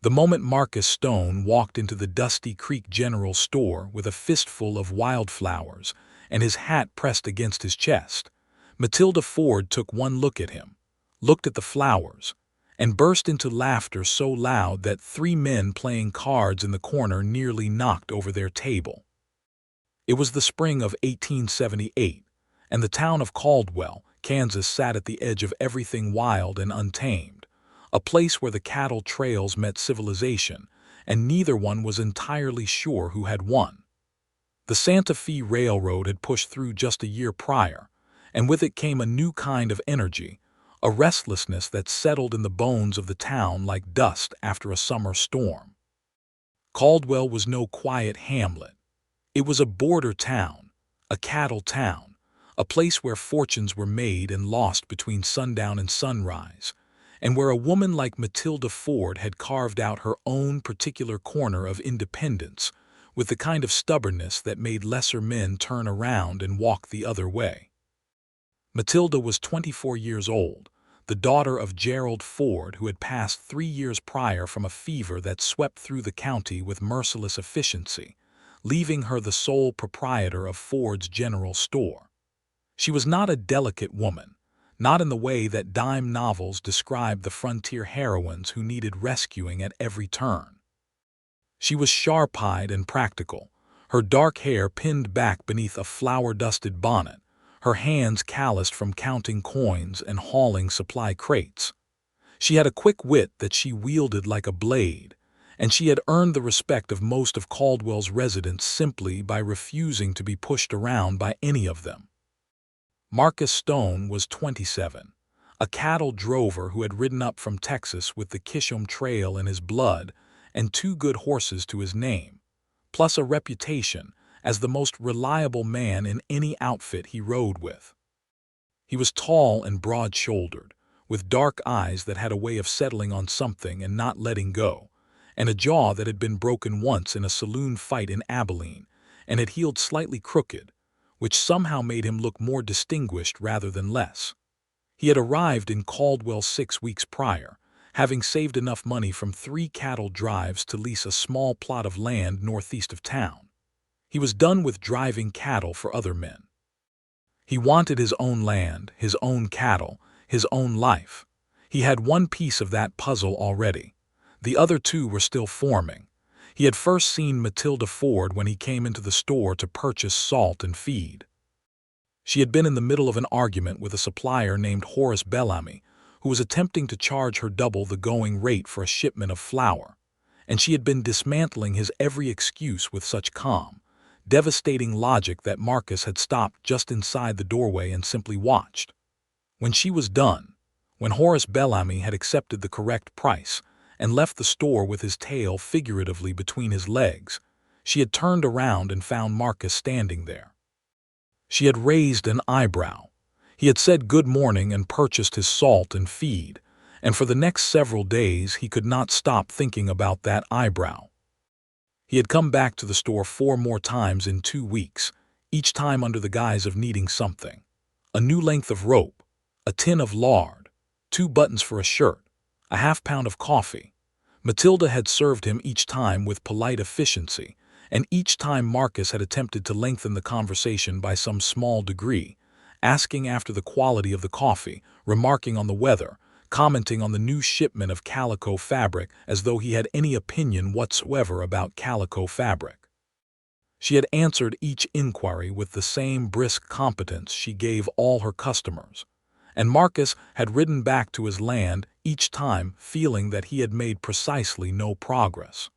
The moment Marcus Stone walked into the Dusty Creek General Store with a fistful of wildflowers and his hat pressed against his chest, Matilda Ford took one look at him, looked at the flowers, and burst into laughter so loud that three men playing cards in the corner nearly knocked over their table. It was the spring of 1878, and the town of Caldwell, Kansas sat at the edge of everything wild and untamed, a place where the cattle trails met civilization, and neither one was entirely sure who had won. The Santa Fe Railroad had pushed through just a year prior, and with it came a new kind of energy, a restlessness that settled in the bones of the town like dust after a summer storm. Caldwell was no quiet hamlet. It was a border town, a cattle town, a place where fortunes were made and lost between sundown and sunrise, and where a woman like Matilda Ford had carved out her own particular corner of independence with the kind of stubbornness that made lesser men turn around and walk the other way. Matilda was 24 years old, the daughter of Gerald Ford, who had passed 3 years prior from a fever that swept through the county with merciless efficiency, leaving her the sole proprietor of Ford's General Store. She was not a delicate woman, not in the way that dime novels describe the frontier heroines who needed rescuing at every turn. She was sharp-eyed and practical, her dark hair pinned back beneath a flour-dusted bonnet, her hands calloused from counting coins and hauling supply crates. She had a quick wit that she wielded like a blade, and she had earned the respect of most of Caldwell's residents simply by refusing to be pushed around by any of them. Marcus Stone was 27, a cattle drover who had ridden up from Texas with the Kishom Trail in his blood and 2 good horses to his name, plus a reputation as the most reliable man in any outfit he rode with. He was tall and broad-shouldered, with dark eyes that had a way of settling on something and not letting go, and a jaw that had been broken once in a saloon fight in Abilene and had healed slightly crooked, which somehow made him look more distinguished rather than less. He had arrived in Caldwell 6 weeks prior, having saved enough money from 3 cattle drives to lease a small plot of land northeast of town. He was done with driving cattle for other men. He wanted his own land, his own cattle, his own life. He had one piece of that puzzle already. The other 2 were still forming. He had first seen Matilda Ford when he came into the store to purchase salt and feed. She had been in the middle of an argument with a supplier named Horace Bellamy, who was attempting to charge her double the going rate for a shipment of flour, and she had been dismantling his every excuse with such calm, devastating logic that Marcus had stopped just inside the doorway and simply watched. When she was done, when Horace Bellamy had accepted the correct price and left the store with his tail figuratively between his legs, she had turned around and found Marcus standing there. She had raised an eyebrow. He had said good morning and purchased his salt and feed, and for the next several days he could not stop thinking about that eyebrow. He had come back to the store 4 more times in 2 weeks, each time under the guise of needing something: a new length of rope, a tin of lard, 2 buttons for a shirt, a half-pound of coffee. Matilda had served him each time with polite efficiency, and each time Marcus had attempted to lengthen the conversation by some small degree, asking after the quality of the coffee, remarking on the weather, commenting on the new shipment of calico fabric as though he had any opinion whatsoever about calico fabric. She had answered each inquiry with the same brisk competence she gave all her customers, and Marcus had ridden back to his land each time feeling that he had made precisely no progress.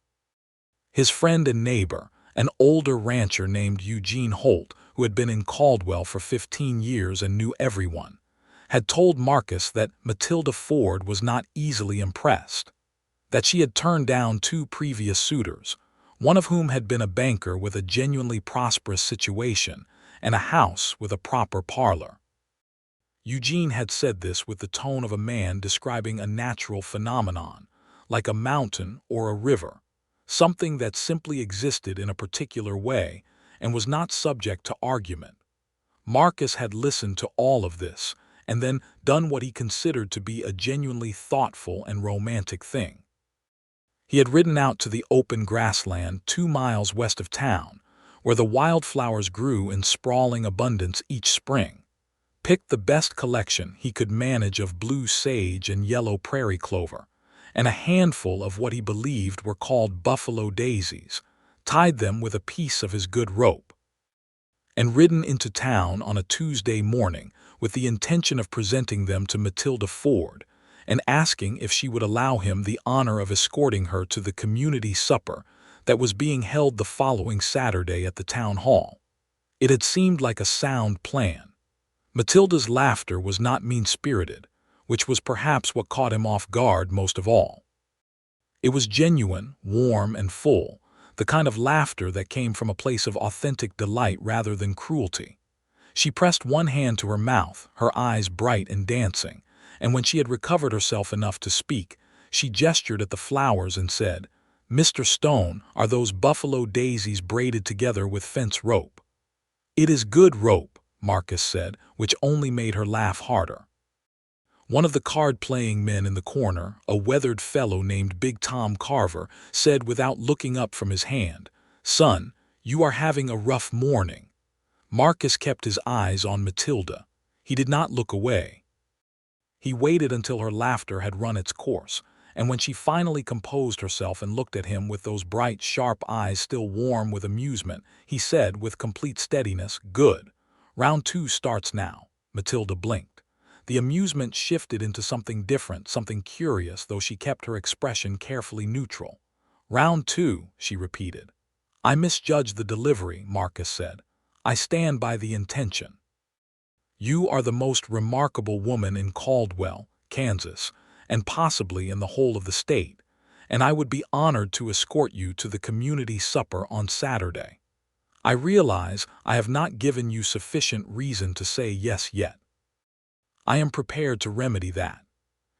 His friend and neighbor, an older rancher named Eugene Holt, who had been in Caldwell for 15 years and knew everyone, had told Marcus that Matilda Ford was not easily impressed, that she had turned down 2 previous suitors, one of whom had been a banker with a genuinely prosperous situation and a house with a proper parlor. Eugene had said this with the tone of a man describing a natural phenomenon, like a mountain or a river, something that simply existed in a particular way and was not subject to argument. Marcus had listened to all of this and then done what he considered to be a genuinely thoughtful and romantic thing. He had ridden out to the open grassland 2 miles west of town, where the wildflowers grew in sprawling abundance each spring, picked the best collection he could manage of blue sage and yellow prairie clover, and a handful of what he believed were called buffalo daisies, tied them with a piece of his good rope, and ridden into town on a Tuesday morning with the intention of presenting them to Matilda Ford and asking if she would allow him the honor of escorting her to the community supper that was being held the following Saturday at the town hall. It had seemed like a sound plan. Matilda's laughter was not mean-spirited, which was perhaps what caught him off guard most of all. It was genuine, warm, and full, the kind of laughter that came from a place of authentic delight rather than cruelty. She pressed one hand to her mouth, her eyes bright and dancing, and when she had recovered herself enough to speak, she gestured at the flowers and said, "Mr. Stone, are those buffalo daisies braided together with fence rope?" "It is good rope," Marcus said, which only made her laugh harder. One of the card-playing men in the corner, a weathered fellow named Big Tom Carver, said without looking up from his hand, "Son, you are having a rough morning." Marcus kept his eyes on Matilda. He did not look away. He waited until her laughter had run its course, and when she finally composed herself and looked at him with those bright, sharp eyes still warm with amusement, he said with complete steadiness, "Good. Round 2 starts now." Matilda blinked. The amusement shifted into something different, something curious, though she kept her expression carefully neutral. "Round 2, she repeated. "I misjudged the delivery," Marcus said. "I stand by the intention. You are the most remarkable woman in Caldwell, Kansas, and possibly in the whole of the state, and I would be honored to escort you to the community supper on Saturday. I realize I have not given you sufficient reason to say yes yet. I am prepared to remedy that."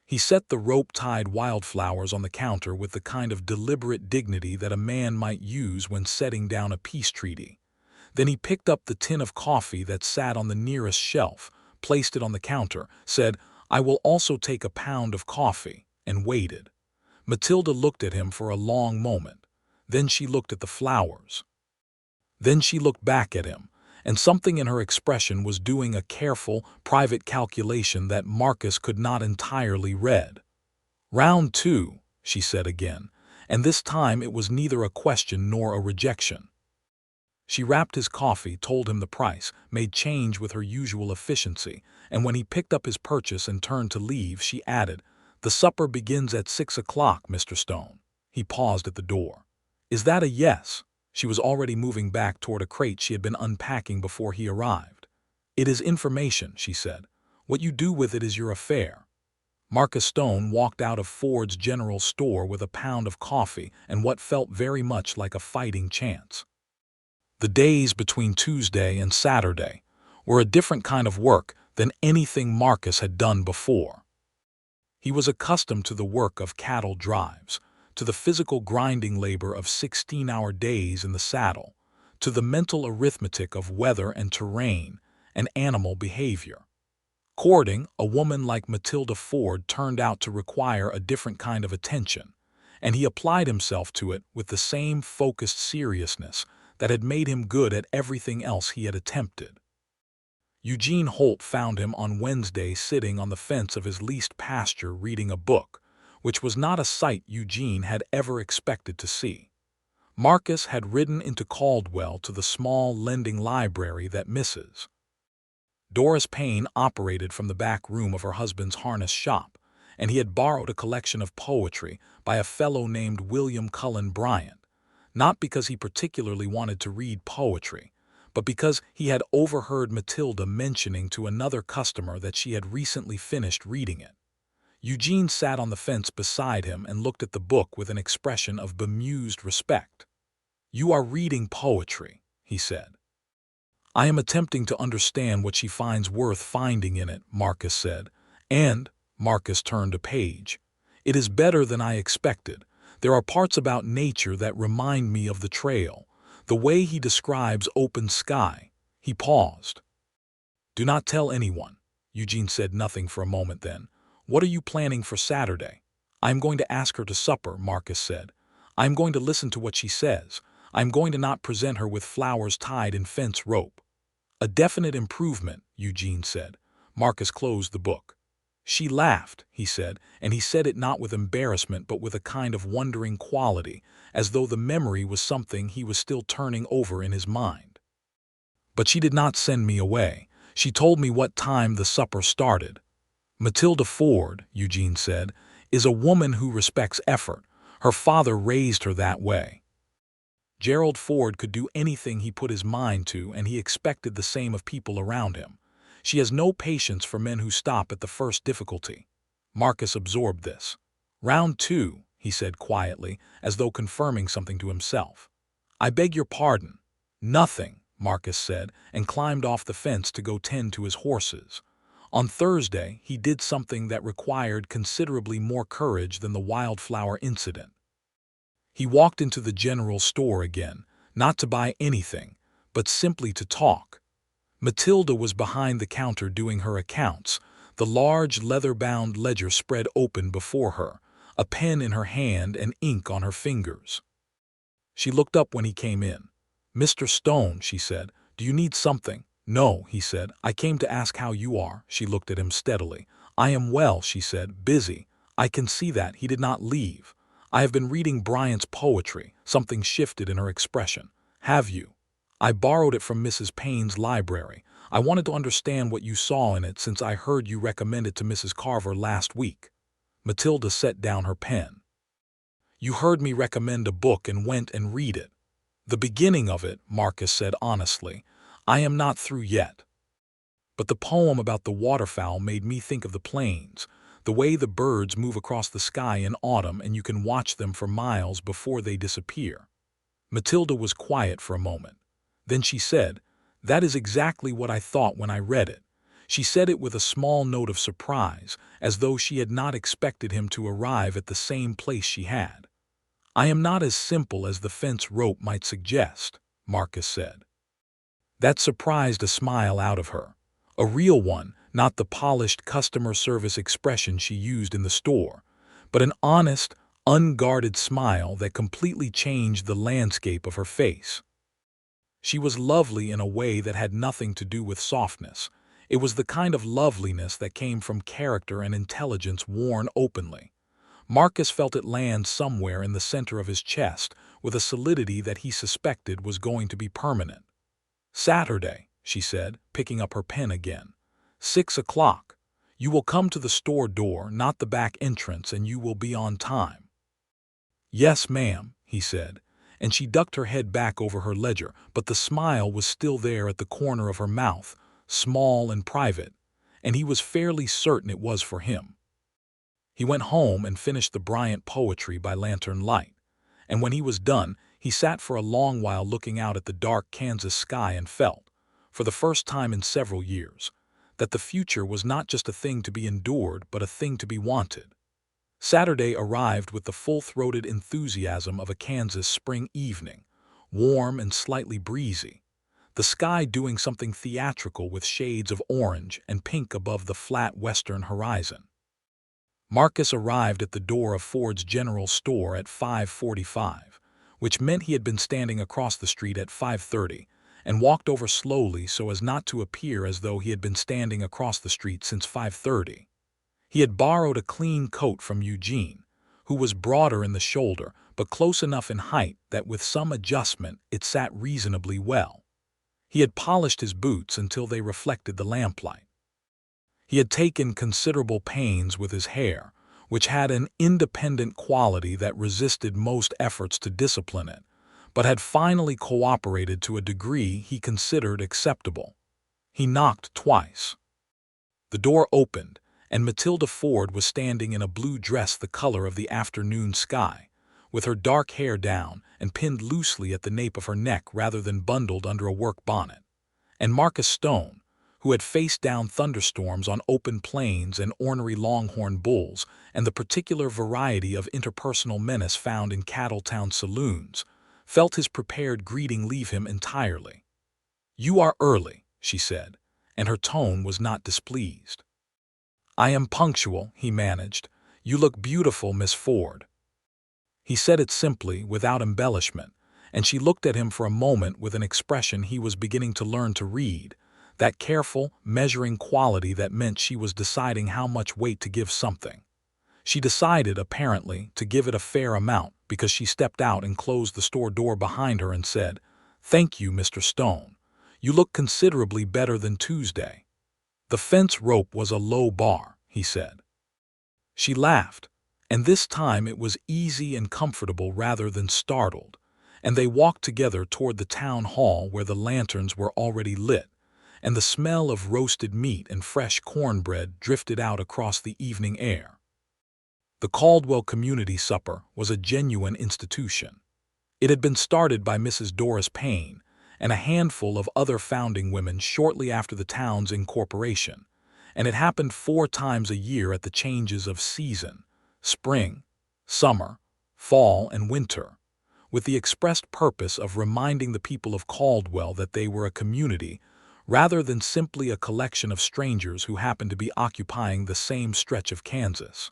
He set the rope-tied wildflowers on the counter with the kind of deliberate dignity that a man might use when setting down a peace treaty. Then he picked up the tin of coffee that sat on the nearest shelf, placed it on the counter, said, "I will also take a pound of coffee," and waited. Matilda looked at him for a long moment. Then she looked at the flowers. Then she looked back at him, and something in her expression was doing a careful, private calculation that Marcus could not entirely read. "Round 2, she said again, and this time it was neither a question nor a rejection. She wrapped his coffee, told him the price, made change with her usual efficiency, and when he picked up his purchase and turned to leave, she added, "The supper begins at 6 o'clock, Mr. Stone." He paused at the door. "Is that a yes?" She was already moving back toward a crate she had been unpacking before he arrived. "It is information," she said. "What you do with it is your affair." Marcus Stone walked out of Ford's general store with a pound of coffee and what felt very much like a fighting chance. The days between Tuesday and Saturday were a different kind of work than anything Marcus had done before. He was accustomed to the work of cattle drives, to the physical grinding labor of 16-hour days in the saddle, to the mental arithmetic of weather and terrain and animal behavior. Courting a woman like Matilda Ford turned out to require a different kind of attention, and he applied himself to it with the same focused seriousness that had made him good at everything else he had attempted. Eugene Holt found him on Wednesday sitting on the fence of his leased pasture reading a book, which was not a sight Eugene had ever expected to see. Marcus had ridden into Caldwell to the small lending library that Mrs. Doris Payne operated from the back room of her husband's harness shop, and he had borrowed a collection of poetry by a fellow named William Cullen Bryant, not because he particularly wanted to read poetry, but because he had overheard Matilda mentioning to another customer that she had recently finished reading it. Eugene sat on the fence beside him and looked at the book with an expression of bemused respect. "You are reading poetry," he said. "I am attempting to understand what she finds worth finding in it," Marcus said. "And," Marcus turned a page, "it is better than I expected. There are parts about nature that remind me of the trail, the way he describes open sky." He paused. "Do not tell anyone." Eugene said nothing for a moment then. "What are you planning for Saturday?" "I am going to ask her to supper," Marcus said. I'm going to listen to what she says. I'm going to not present her with flowers tied in fence rope." "A definite improvement," Eugene said. Marcus closed the book. "She laughed," he said, and he said it not with embarrassment but with a kind of wondering quality, as though the memory was something he was still turning over in his mind. "But she did not send me away. She told me what time the supper started." "Matilda Ford," Eugene said, "is a woman who respects effort. Her father raised her that way." Gerald Ford could do anything he put his mind to, and he expected the same of people around him. She has no patience for men who stop at the first difficulty. Marcus absorbed this. "Round 2, he said quietly, as though confirming something to himself. "I beg your pardon." "Nothing," Marcus said, and climbed off the fence to go tend to his horses. On Thursday, he did something that required considerably more courage than the wildflower incident. He walked into the general store again, not to buy anything, but simply to talk. Matilda was behind the counter doing her accounts, the large leather-bound ledger spread open before her, a pen in her hand and ink on her fingers. She looked up when he came in. "Mr. Stone," she said, "do you need something?" "No," he said. "I came to ask how you are." She looked at him steadily. "I am well," she said, "busy." "I can see that." He did not leave. "I have been reading Bryant's poetry." Something shifted in her expression. "Have you?" "I borrowed it from Mrs. Payne's library. I wanted to understand what you saw in it since I heard you recommend it to Mrs. Carver last week." Matilda set down her pen. "You heard me recommend a book and went and read it." "The beginning of it," Marcus said honestly. "I am not through yet. But the poem about the waterfowl made me think of the plains, the way the birds move across the sky in autumn and you can watch them for miles before they disappear." Matilda was quiet for a moment. Then she said, "That is exactly what I thought when I read it." She said it with a small note of surprise, as though she had not expected him to arrive at the same place she had. "I am not as simple as the fence rope might suggest," Marcus said. That surprised a smile out of her. A real one, not the polished customer service expression she used in the store, but an honest, unguarded smile that completely changed the landscape of her face. She was lovely in a way that had nothing to do with softness. It was the kind of loveliness that came from character and intelligence worn openly. Marcus felt it land somewhere in the center of his chest with a solidity that he suspected was going to be permanent. "Saturday," she said, picking up her pen again. 6 o'clock. You will come to the store door, not the back entrance, and you will be on time." "Yes, ma'am," he said, and she ducked her head back over her ledger, but the smile was still there at the corner of her mouth, small and private, and he was fairly certain it was for him. He went home and finished the Bryant poetry by lantern light, and when he was done, he sat for a long while looking out at the dark Kansas sky and felt, for the first time in several years, that the future was not just a thing to be endured but a thing to be wanted. Saturday arrived with the full-throated enthusiasm of a Kansas spring evening, warm and slightly breezy, the sky doing something theatrical with shades of orange and pink above the flat western horizon. Marcus arrived at the door of Ford's General Store at 5:45, which meant he had been standing across the street at 5:30, and walked over slowly so as not to appear as though he had been standing across the street since 5:30. He had borrowed a clean coat from Eugene, who was broader in the shoulder but close enough in height that with some adjustment it sat reasonably well. He had polished his boots until they reflected the lamplight. He had taken considerable pains with his hair, which had an independent quality that resisted most efforts to discipline it, but had finally cooperated to a degree he considered acceptable. He knocked twice. The door opened, and Matilda Ford was standing in a blue dress the color of the afternoon sky, with her dark hair down and pinned loosely at the nape of her neck rather than bundled under a work bonnet. And Marcus Stone, who had faced down thunderstorms on open plains and ornery longhorn bulls and the particular variety of interpersonal menace found in Cattletown saloons, felt his prepared greeting leave him entirely. "You are early," she said, and her tone was not displeased. "I am punctual," he managed. "You look beautiful, Miss Ford." He said it simply, without embellishment, and she looked at him for a moment with an expression he was beginning to learn to read, that careful, measuring quality that meant she was deciding how much weight to give something. She decided, apparently, to give it a fair amount because she stepped out and closed the store door behind her and said, "Thank you, Mr. Stone. You look considerably better than Tuesday." "The fence rope was a low bar," he said. She laughed, and this time it was easy and comfortable rather than startled, and they walked together toward the town hall where the lanterns were already lit, and the smell of roasted meat and fresh cornbread drifted out across the evening air. The Caldwell Community Supper was a genuine institution. It had been started by Mrs. Doris Payne and a handful of other founding women shortly after the town's incorporation, and it happened 4 times a year at the changes of season, spring, summer, fall, and winter, with the expressed purpose of reminding the people of Caldwell that they were a community rather than simply a collection of strangers who happened to be occupying the same stretch of Kansas.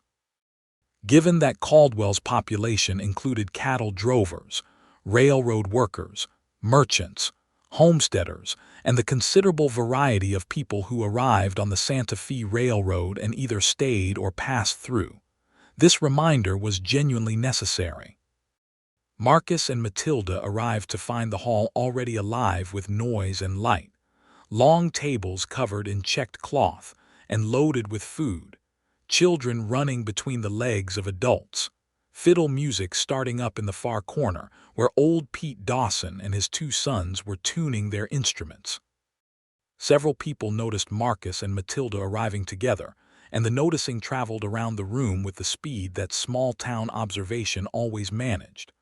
Given that Caldwell's population included cattle drovers, railroad workers, merchants, homesteaders, and the considerable variety of people who arrived on the Santa Fe Railroad and either stayed or passed through, this reminder was genuinely necessary. Marcus and Matilda arrived to find the hall already alive with noise and light, long tables covered in checked cloth and loaded with food, children running between the legs of adults, fiddle music starting up in the far corner where old Pete Dawson and his 2 sons were tuning their instruments. Several people noticed Marcus and Matilda arriving together, and the noticing traveled around the room with the speed that small-town observation always managed.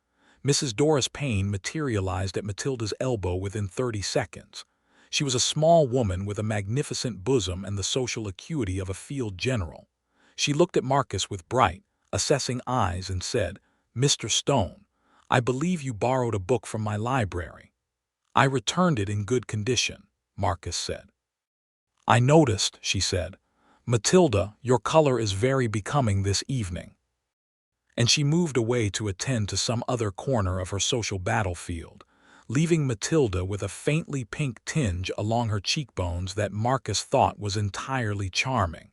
Mrs. Doris Payne materialized at Matilda's elbow within 30 seconds. She was a small woman with a magnificent bosom and the social acuity of a field general. She looked at Marcus with bright, assessing eyes and said, "Mr. Stone, I believe you borrowed a book from my library." "I returned it in good condition," Marcus said. "I noticed," she said. "Matilda, your color is very becoming this evening." And she moved away to attend to some other corner of her social battlefield, leaving Matilda with a faintly pink tinge along her cheekbones that Marcus thought was entirely charming.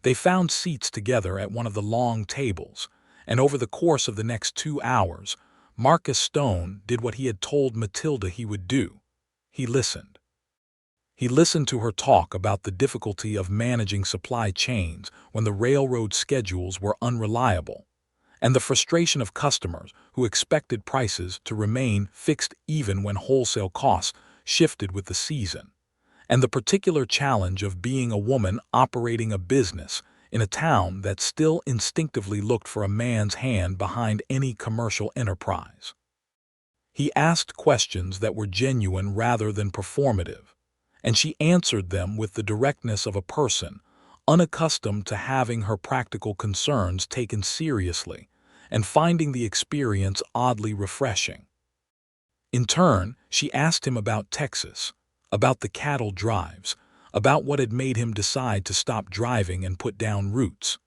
They found seats together at one of the long tables, and over the course of the next 2 hours, Marcus Stone did what he had told Matilda he would do. He listened. He listened to her talk about the difficulty of managing supply chains when the railroad schedules were unreliable, and the frustration of customers who expected prices to remain fixed even when wholesale costs shifted with the season, and the particular challenge of being a woman operating a business in a town that still instinctively looked for a man's hand behind any commercial enterprise. He asked questions that were genuine rather than performative, and she answered them with the directness of a person unaccustomed to having her practical concerns taken seriously and finding the experience oddly refreshing. In turn, she asked him about Texas, about the cattle drives, about what had made him decide to stop driving and put down roots.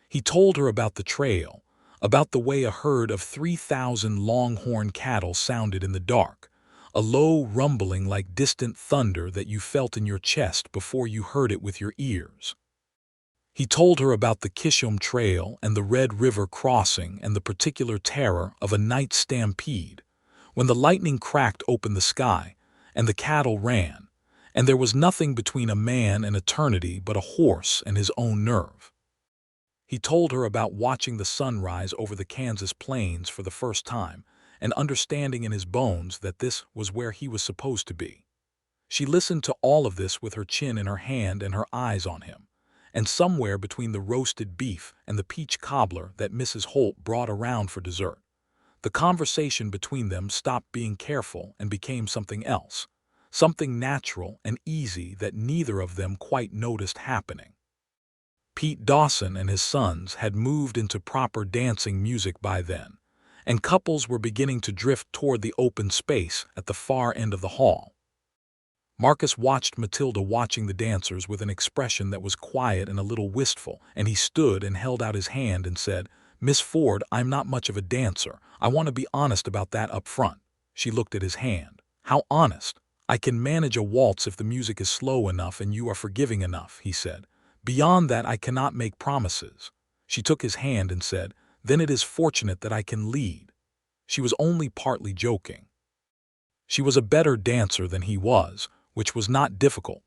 He told her about the trail, about the way a herd of 3,000 longhorn cattle sounded in the dark, a low rumbling like distant thunder that you felt in your chest before you heard it with your ears. He told her about the Kishom Trail and the Red River crossing and the particular terror of a night stampede, when the lightning cracked open the sky and the cattle ran, and there was nothing between a man and eternity but a horse and his own nerve. He told her about watching the sun rise over the Kansas plains for the first time and understanding in his bones that this was where he was supposed to be. She listened to all of this with her chin in her hand and her eyes on him, and somewhere between the roasted beef and the peach cobbler that Mrs. Holt brought around for dessert, the conversation between them stopped being careful and became something else, something natural and easy that neither of them quite noticed happening. Pete Dawson and his sons had moved into proper dancing music by then, and couples were beginning to drift toward the open space at the far end of the hall. Marcus watched Matilda watching the dancers with an expression that was quiet and a little wistful, and he stood and held out his hand and said, "Miss Ford, I'm not much of a dancer. I want to be honest about that up front." She looked at his hand. "How honest?" "I can manage a waltz if the music is slow enough and you are forgiving enough," he said. "Beyond that I cannot make promises." She took his hand and said, "Then it is fortunate that I can lead." She was only partly joking. She was a better dancer than he was, which was not difficult,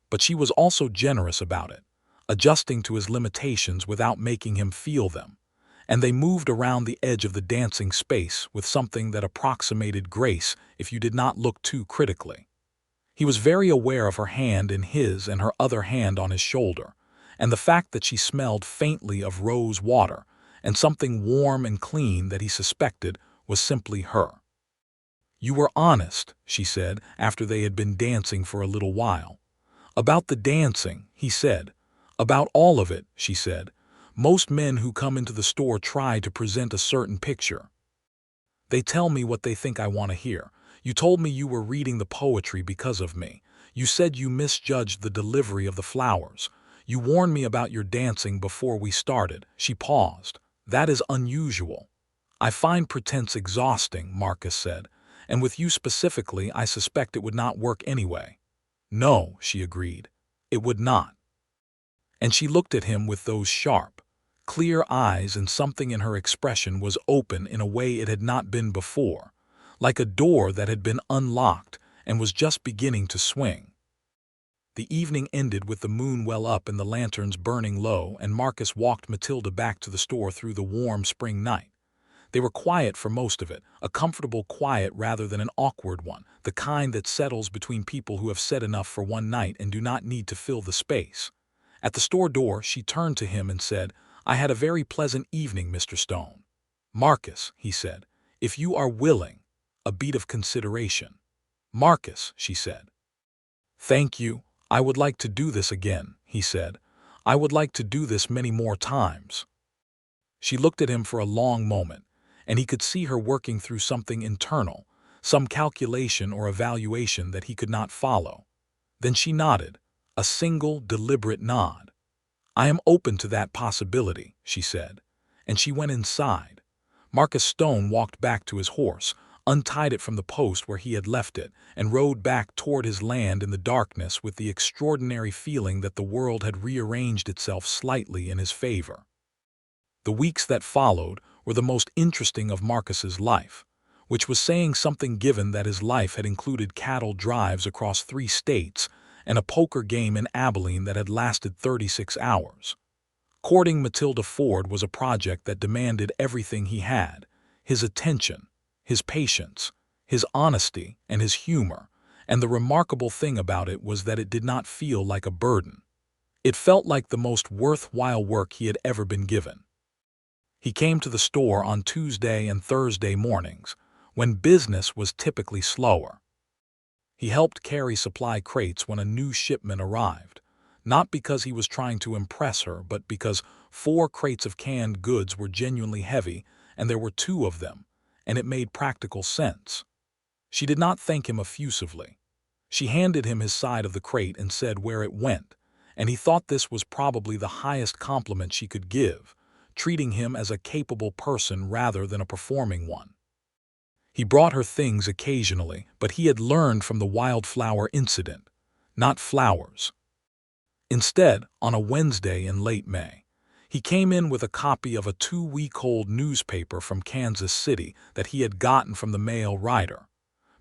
but she was also generous about it, adjusting to his limitations without making him feel them, and they moved around the edge of the dancing space with something that approximated grace if you did not look too critically. He was very aware of her hand in his and her other hand on his shoulder, and the fact that she smelled faintly of rose water and something warm and clean that he suspected was simply her. "You were honest," she said after they had been dancing for a little while. "About the dancing," he said. "About all of it," she said. "Most men who come into the store try to present a certain picture. They tell me what they think I want to hear. You told me you were reading the poetry because of me. You said you misjudged the delivery of the flowers. You warned me about your dancing before we started." She paused. "That is unusual." "I find pretense exhausting," Marcus said, "and with you specifically I suspect it would not work anyway." "No," she agreed. "It would not." And she looked at him with those sharp, clear eyes, and something in her expression was open in a way it had not been before, like a door that had been unlocked and was just beginning to swing. The evening ended with the moon well up and the lanterns burning low, and Marcus walked Matilda back to the store through the warm spring night. They were quiet for most of it, a comfortable quiet rather than an awkward one, the kind that settles between people who have said enough for one night and do not need to fill the space. At the store door, she turned to him and said, "I had a very pleasant evening, Mr. Stone." "Marcus," he said, "if you are willing, a beat of consideration." "Marcus," she said. "Thank you. I would like to do this again," he said. "I would like to do this many more times." She looked at him for a long moment, and he could see her working through something internal, some calculation or evaluation that he could not follow. Then she nodded, a single, deliberate nod. "I am open to that possibility," she said, and she went inside. Marcus Stone walked back to his horse, untied it from the post where he had left it, and rode back toward his land in the darkness with the extraordinary feeling that the world had rearranged itself slightly in his favor. The weeks that followed were the most interesting of Marcus's life, which was saying something given that his life had included cattle drives across 3 states and a poker game in Abilene that had lasted 36 hours. Courting Matilda Ford was a project that demanded everything he had: his attention, his patience, his honesty, and his humor, and the remarkable thing about it was that it did not feel like a burden. It felt like the most worthwhile work he had ever been given. He came to the store on Tuesday and Thursday mornings, when business was typically slower. He helped carry supply crates when a new shipment arrived, not because he was trying to impress her, but because 4 crates of canned goods were genuinely heavy, and there were 2 of them, and it made practical sense. She did not thank him effusively. She handed him his side of the crate and said where it went, and he thought this was probably the highest compliment she could give, treating him as a capable person rather than a performing one. He brought her things occasionally, but he had learned from the wildflower incident, not flowers. Instead, on a Wednesday in late May, he came in with a copy of a 2-week-old newspaper from Kansas City that he had gotten from the mail rider,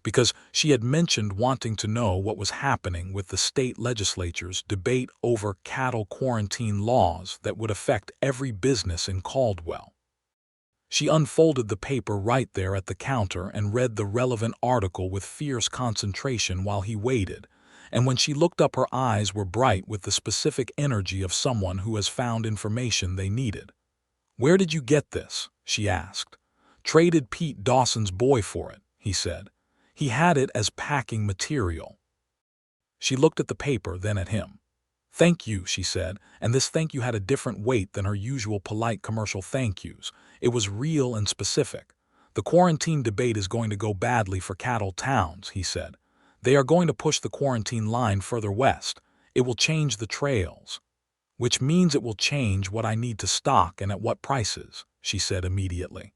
because she had mentioned wanting to know what was happening with the state legislature's debate over cattle quarantine laws that would affect every business in Caldwell. She unfolded the paper right there at the counter and read the relevant article with fierce concentration while he waited, and when she looked up her eyes were bright with the specific energy of someone who has found information they needed. "Where did you get this?" she asked. "Traded Pete Dawson's boy for it," he said. "He had it as packing material." She looked at the paper, then at him. "Thank you," she said, and this thank you had a different weight than her usual polite commercial thank yous. It was real and specific. "The quarantine debate is going to go badly for cattle towns," he said. "They are going to push the quarantine line further west. It will change the trails." "Which means it will change what I need to stock and at what prices," she said immediately.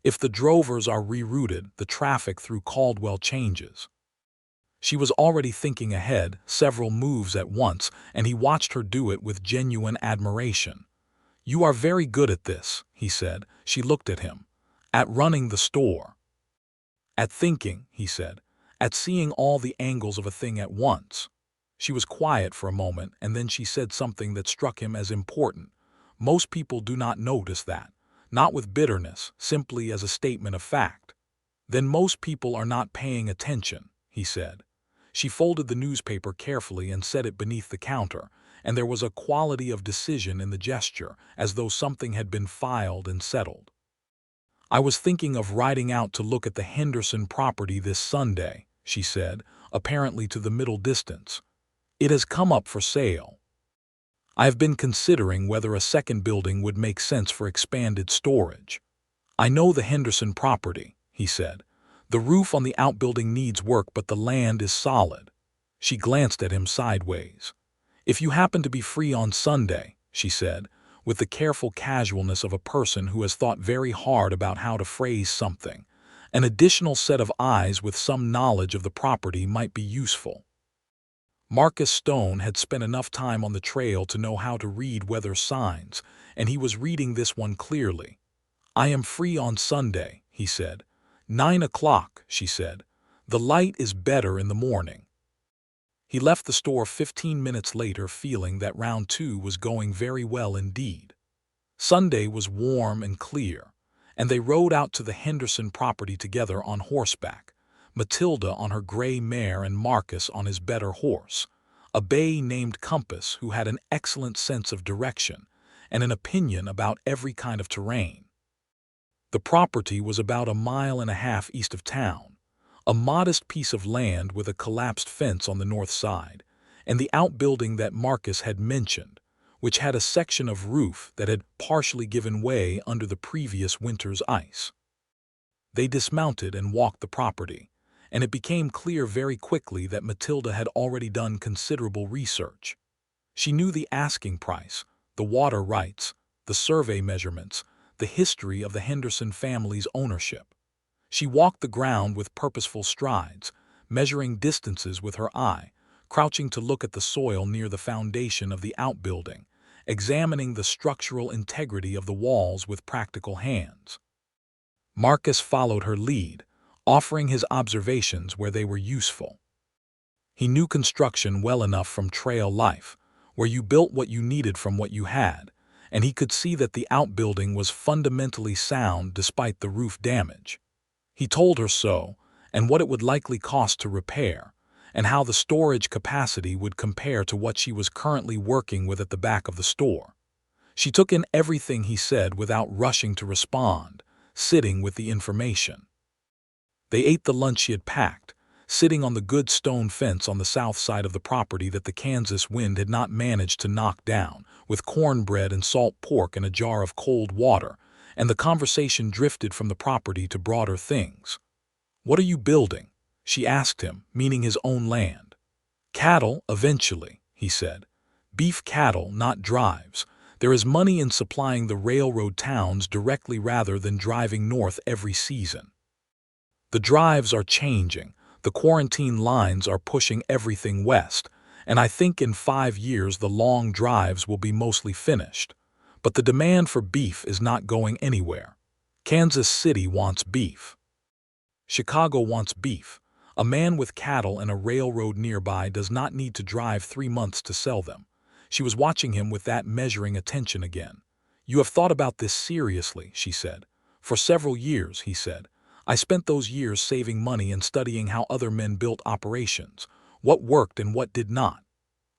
If the drovers are rerouted, the traffic through Caldwell changes. She was already thinking ahead, several moves at once, and he watched her do it with genuine admiration. "You are very good at this," he said. She looked at him. "At running the store." "At thinking," he said. "At seeing all the angles of a thing at once." She was quiet for a moment, and then she said something that struck him as important. "Most people do not notice that. Not with bitterness, simply as a statement of fact." "Then most people are not paying attention," he said. She folded the newspaper carefully and set it beneath the counter, and there was a quality of decision in the gesture, as though something had been filed and settled. "I was thinking of riding out to look at the Henderson property this Sunday," she said, apparently to the middle distance. "It has come up for sale. I have been considering whether a second building would make sense for expanded storage." "I know the Henderson property," he said. "The roof on the outbuilding needs work, but the land is solid." She glanced at him sideways. "If you happen to be free on Sunday," she said, with the careful casualness of a person who has thought very hard about how to phrase something, "an additional set of eyes with some knowledge of the property might be useful." Marcus Stone had spent enough time on the trail to know how to read weather signs, and he was reading this one clearly. "I am free on Sunday," he said. 9 o'clock, she said. "The light is better in the morning." He left the store 15 minutes later feeling that round two was going very well indeed. Sunday was warm and clear, and they rode out to the Henderson property together on horseback, Matilda on her gray mare and Marcus on his better horse, a bay named Compass who had an excellent sense of direction and an opinion about every kind of terrain. The property was about 1.5 miles east of town, a modest piece of land with a collapsed fence on the north side, and the outbuilding that Marcus had mentioned, which had a section of roof that had partially given way under the previous winter's ice. They dismounted and walked the property, and it became clear very quickly that Matilda had already done considerable research. She knew the asking price, the water rights, the survey measurements, the history of the Henderson family's ownership. She walked the ground with purposeful strides, measuring distances with her eye, crouching to look at the soil near the foundation of the outbuilding, examining the structural integrity of the walls with practical hands. Marcus followed her lead, offering his observations where they were useful. He knew construction well enough from trail life, where you built what you needed from what you had, and he could see that the outbuilding was fundamentally sound despite the roof damage. He told her so, and what it would likely cost to repair, and how the storage capacity would compare to what she was currently working with at the back of the store. She took in everything he said without rushing to respond, sitting with the information. They ate the lunch she had packed, sitting on the good stone fence on the south side of the property that the Kansas wind had not managed to knock down, with cornbread and salt pork and a jar of cold water, and the conversation drifted from the property to broader things. "What are you building?" she asked him, meaning his own land. "Cattle, eventually," he said. "Beef cattle, not drives. There is money in supplying the railroad towns directly rather than driving north every season. The drives are changing, the quarantine lines are pushing everything west, and I think in 5 years the long drives will be mostly finished. But the demand for beef is not going anywhere. Kansas City wants beef. Chicago wants beef. A man with cattle and a railroad nearby does not need to drive 3 months to sell them." She was watching him with that measuring attention again. "You have thought about this seriously," she said. "For several years," he said. "I spent those years saving money and studying how other men built operations, what worked and what did not.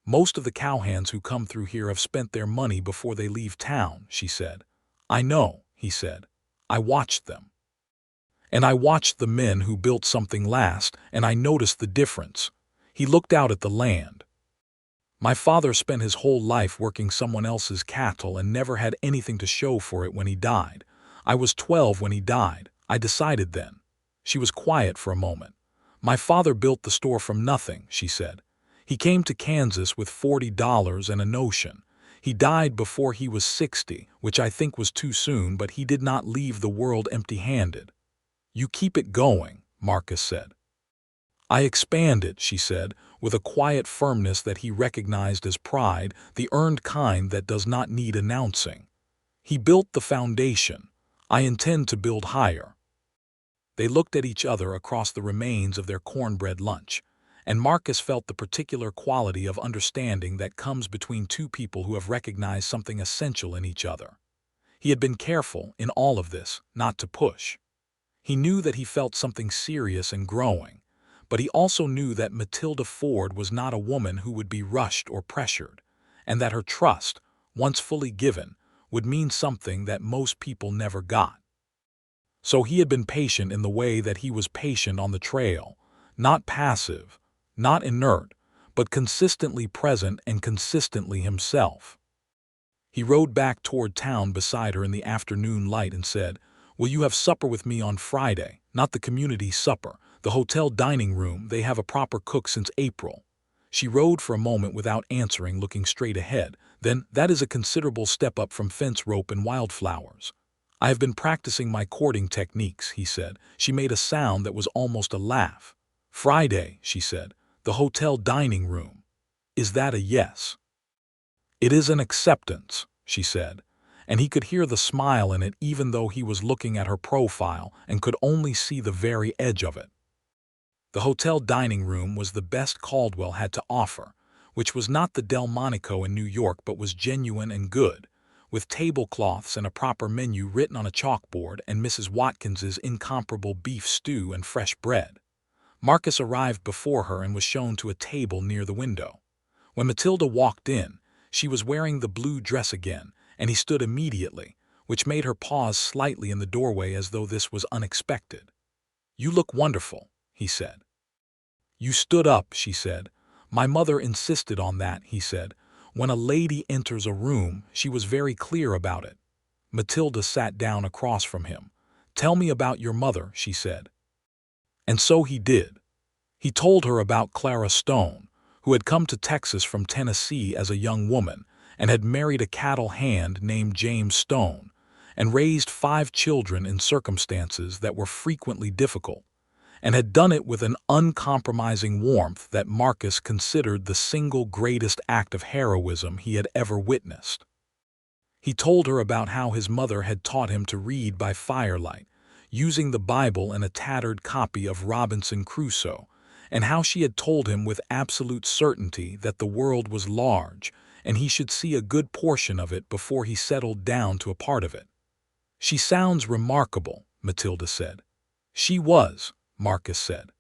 Most of the cowhands who come through here have spent their money before they leave town," she said. "I know," he said. "I watched them. And I watched the men who built something last, and I noticed the difference." He looked out at the land. "My father spent his whole life working someone else's cattle and never had anything to show for it when he died. I was 12 when he died. I decided then." She was quiet for a moment. "My father built the store from nothing," she said. "He came to Kansas with $40 and a notion. He died before he was 60, which I think was too soon, but he did not leave the world empty-handed. You keep it going, Marcus said. I expand it, she said, with a quiet firmness that he recognized as pride, the earned kind that does not need announcing. He built the foundation. I intend to build higher. They looked at each other across the remains of their cornbread lunch, and Marcus felt the particular quality of understanding that comes between two people who have recognized something essential in each other. He had been careful, in all of this, not to push. He knew that he felt something serious and growing, but he also knew that Matilda Ford was not a woman who would be rushed or pressured, and that her trust, once fully given, would mean something that most people never got. So he had been patient in the way that he was patient on the trail, not passive, not inert, but consistently present and consistently himself. He rode back toward town beside her in the afternoon light and said, "Will you have supper with me on Friday? Not the community supper, the hotel dining room. They have a proper cook since April." She rode for a moment without answering, looking straight ahead. Then, "That is a considerable step up from fence rope and wildflowers." "I have been practicing my courting techniques," he said. She made a sound that was almost a laugh. "Friday," she said, "the hotel dining room. Is that a yes?" "It is an acceptance," she said, and he could hear the smile in it even though he was looking at her profile and could only see the very edge of it. The hotel dining room was the best Caldwell had to offer, which was not the Delmonico in New York but was genuine and good, with tablecloths and a proper menu written on a chalkboard and Mrs. Watkins's incomparable beef stew and fresh bread. Marcus arrived before her and was shown to a table near the window. When Matilda walked in, she was wearing the blue dress again, and he stood immediately, which made her pause slightly in the doorway as though this was unexpected. "You look wonderful," he said. "You stood up," she said. "My mother insisted on that," he said. "When a lady enters a room, she was very clear about it." Matilda sat down across from him. "Tell me about your mother," she said. And so he did. He told her about Clara Stone, who had come to Texas from Tennessee as a young woman and had married a cattle hand named James Stone, and raised 5 children in circumstances that were frequently difficult, and had done it with an uncompromising warmth that Marcus considered the single greatest act of heroism he had ever witnessed. He told her about how his mother had taught him to read by firelight, using the Bible and a tattered copy of Robinson Crusoe, and how she had told him with absolute certainty that the world was large and he should see a good portion of it before he settled down to a part of it. "She sounds remarkable," Matilda said. "She was," Marcus said.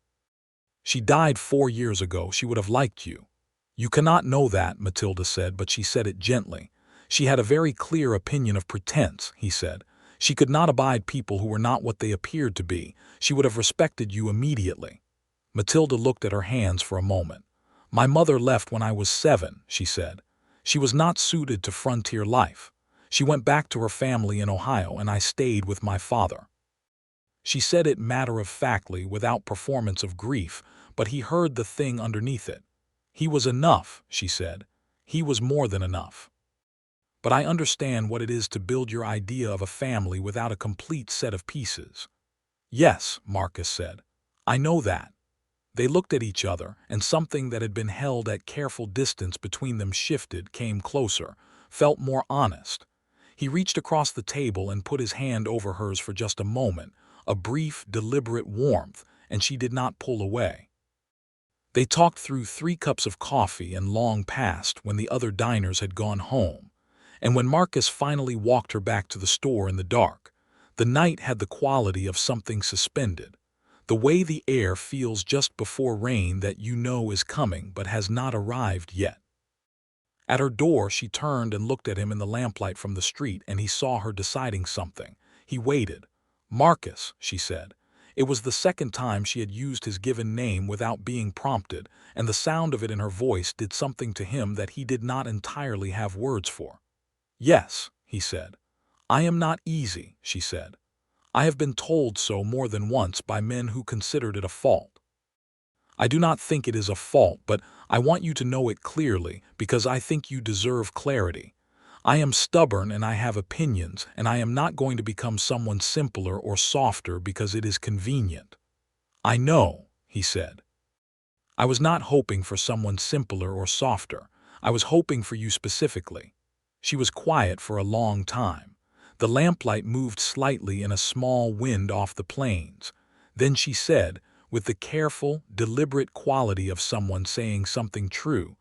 "She died 4 years ago. She would have liked you." "You cannot know that," Matilda said, but she said it gently. "She had a very clear opinion of pretense," he said. "She could not abide people who were not what they appeared to be. She would have respected you immediately." Matilda looked at her hands for a moment. "My mother left when I was 7, she said. She was not suited to frontier life. She went back to her family in Ohio, and I stayed with my father." She said it matter-of-factly, without performance of grief, but he heard the thing underneath it. "He was enough," she said. "He was more than enough. But I understand what it is to build your idea of a family without a complete set of pieces." "Yes," Marcus said. "I know that." They looked at each other, and something that had been held at careful distance between them shifted, came closer, felt more honest. He reached across the table and put his hand over hers for just a moment, a brief, deliberate warmth, and she did not pull away. They talked through 3 cups of coffee and long past when the other diners had gone home, and when Marcus finally walked her back to the store in the dark, the night had the quality of something suspended. The way the air feels just before rain that you know is coming but has not arrived yet. At her door she turned and looked at him in the lamplight from the street, and he saw her deciding something. He waited. "Marcus," she said. It was the second time she had used his given name without being prompted, and the sound of it in her voice did something to him that he did not entirely have words for. "Yes," he said. "I am not easy," she said. "I have been told so more than once by men who considered it a fault. I do not think it is a fault, but I want you to know it clearly because I think you deserve clarity. I am stubborn and I have opinions, and I am not going to become someone simpler or softer because it is convenient." "I know," he said. "I was not hoping for someone simpler or softer. I was hoping for you specifically." She was quiet for a long time. The lamplight moved slightly in a small wind off the plains. Then she said, with the careful, deliberate quality of someone saying something true,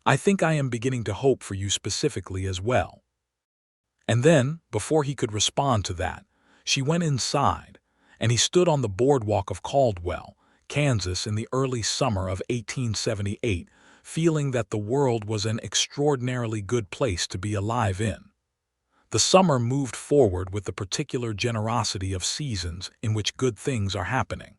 "I think I am beginning to hope for you specifically as well." And then, before he could respond to that, she went inside, and he stood on the boardwalk of Caldwell, Kansas in the early summer of 1878, feeling that the world was an extraordinarily good place to be alive in. The summer moved forward with the particular generosity of seasons in which good things are happening.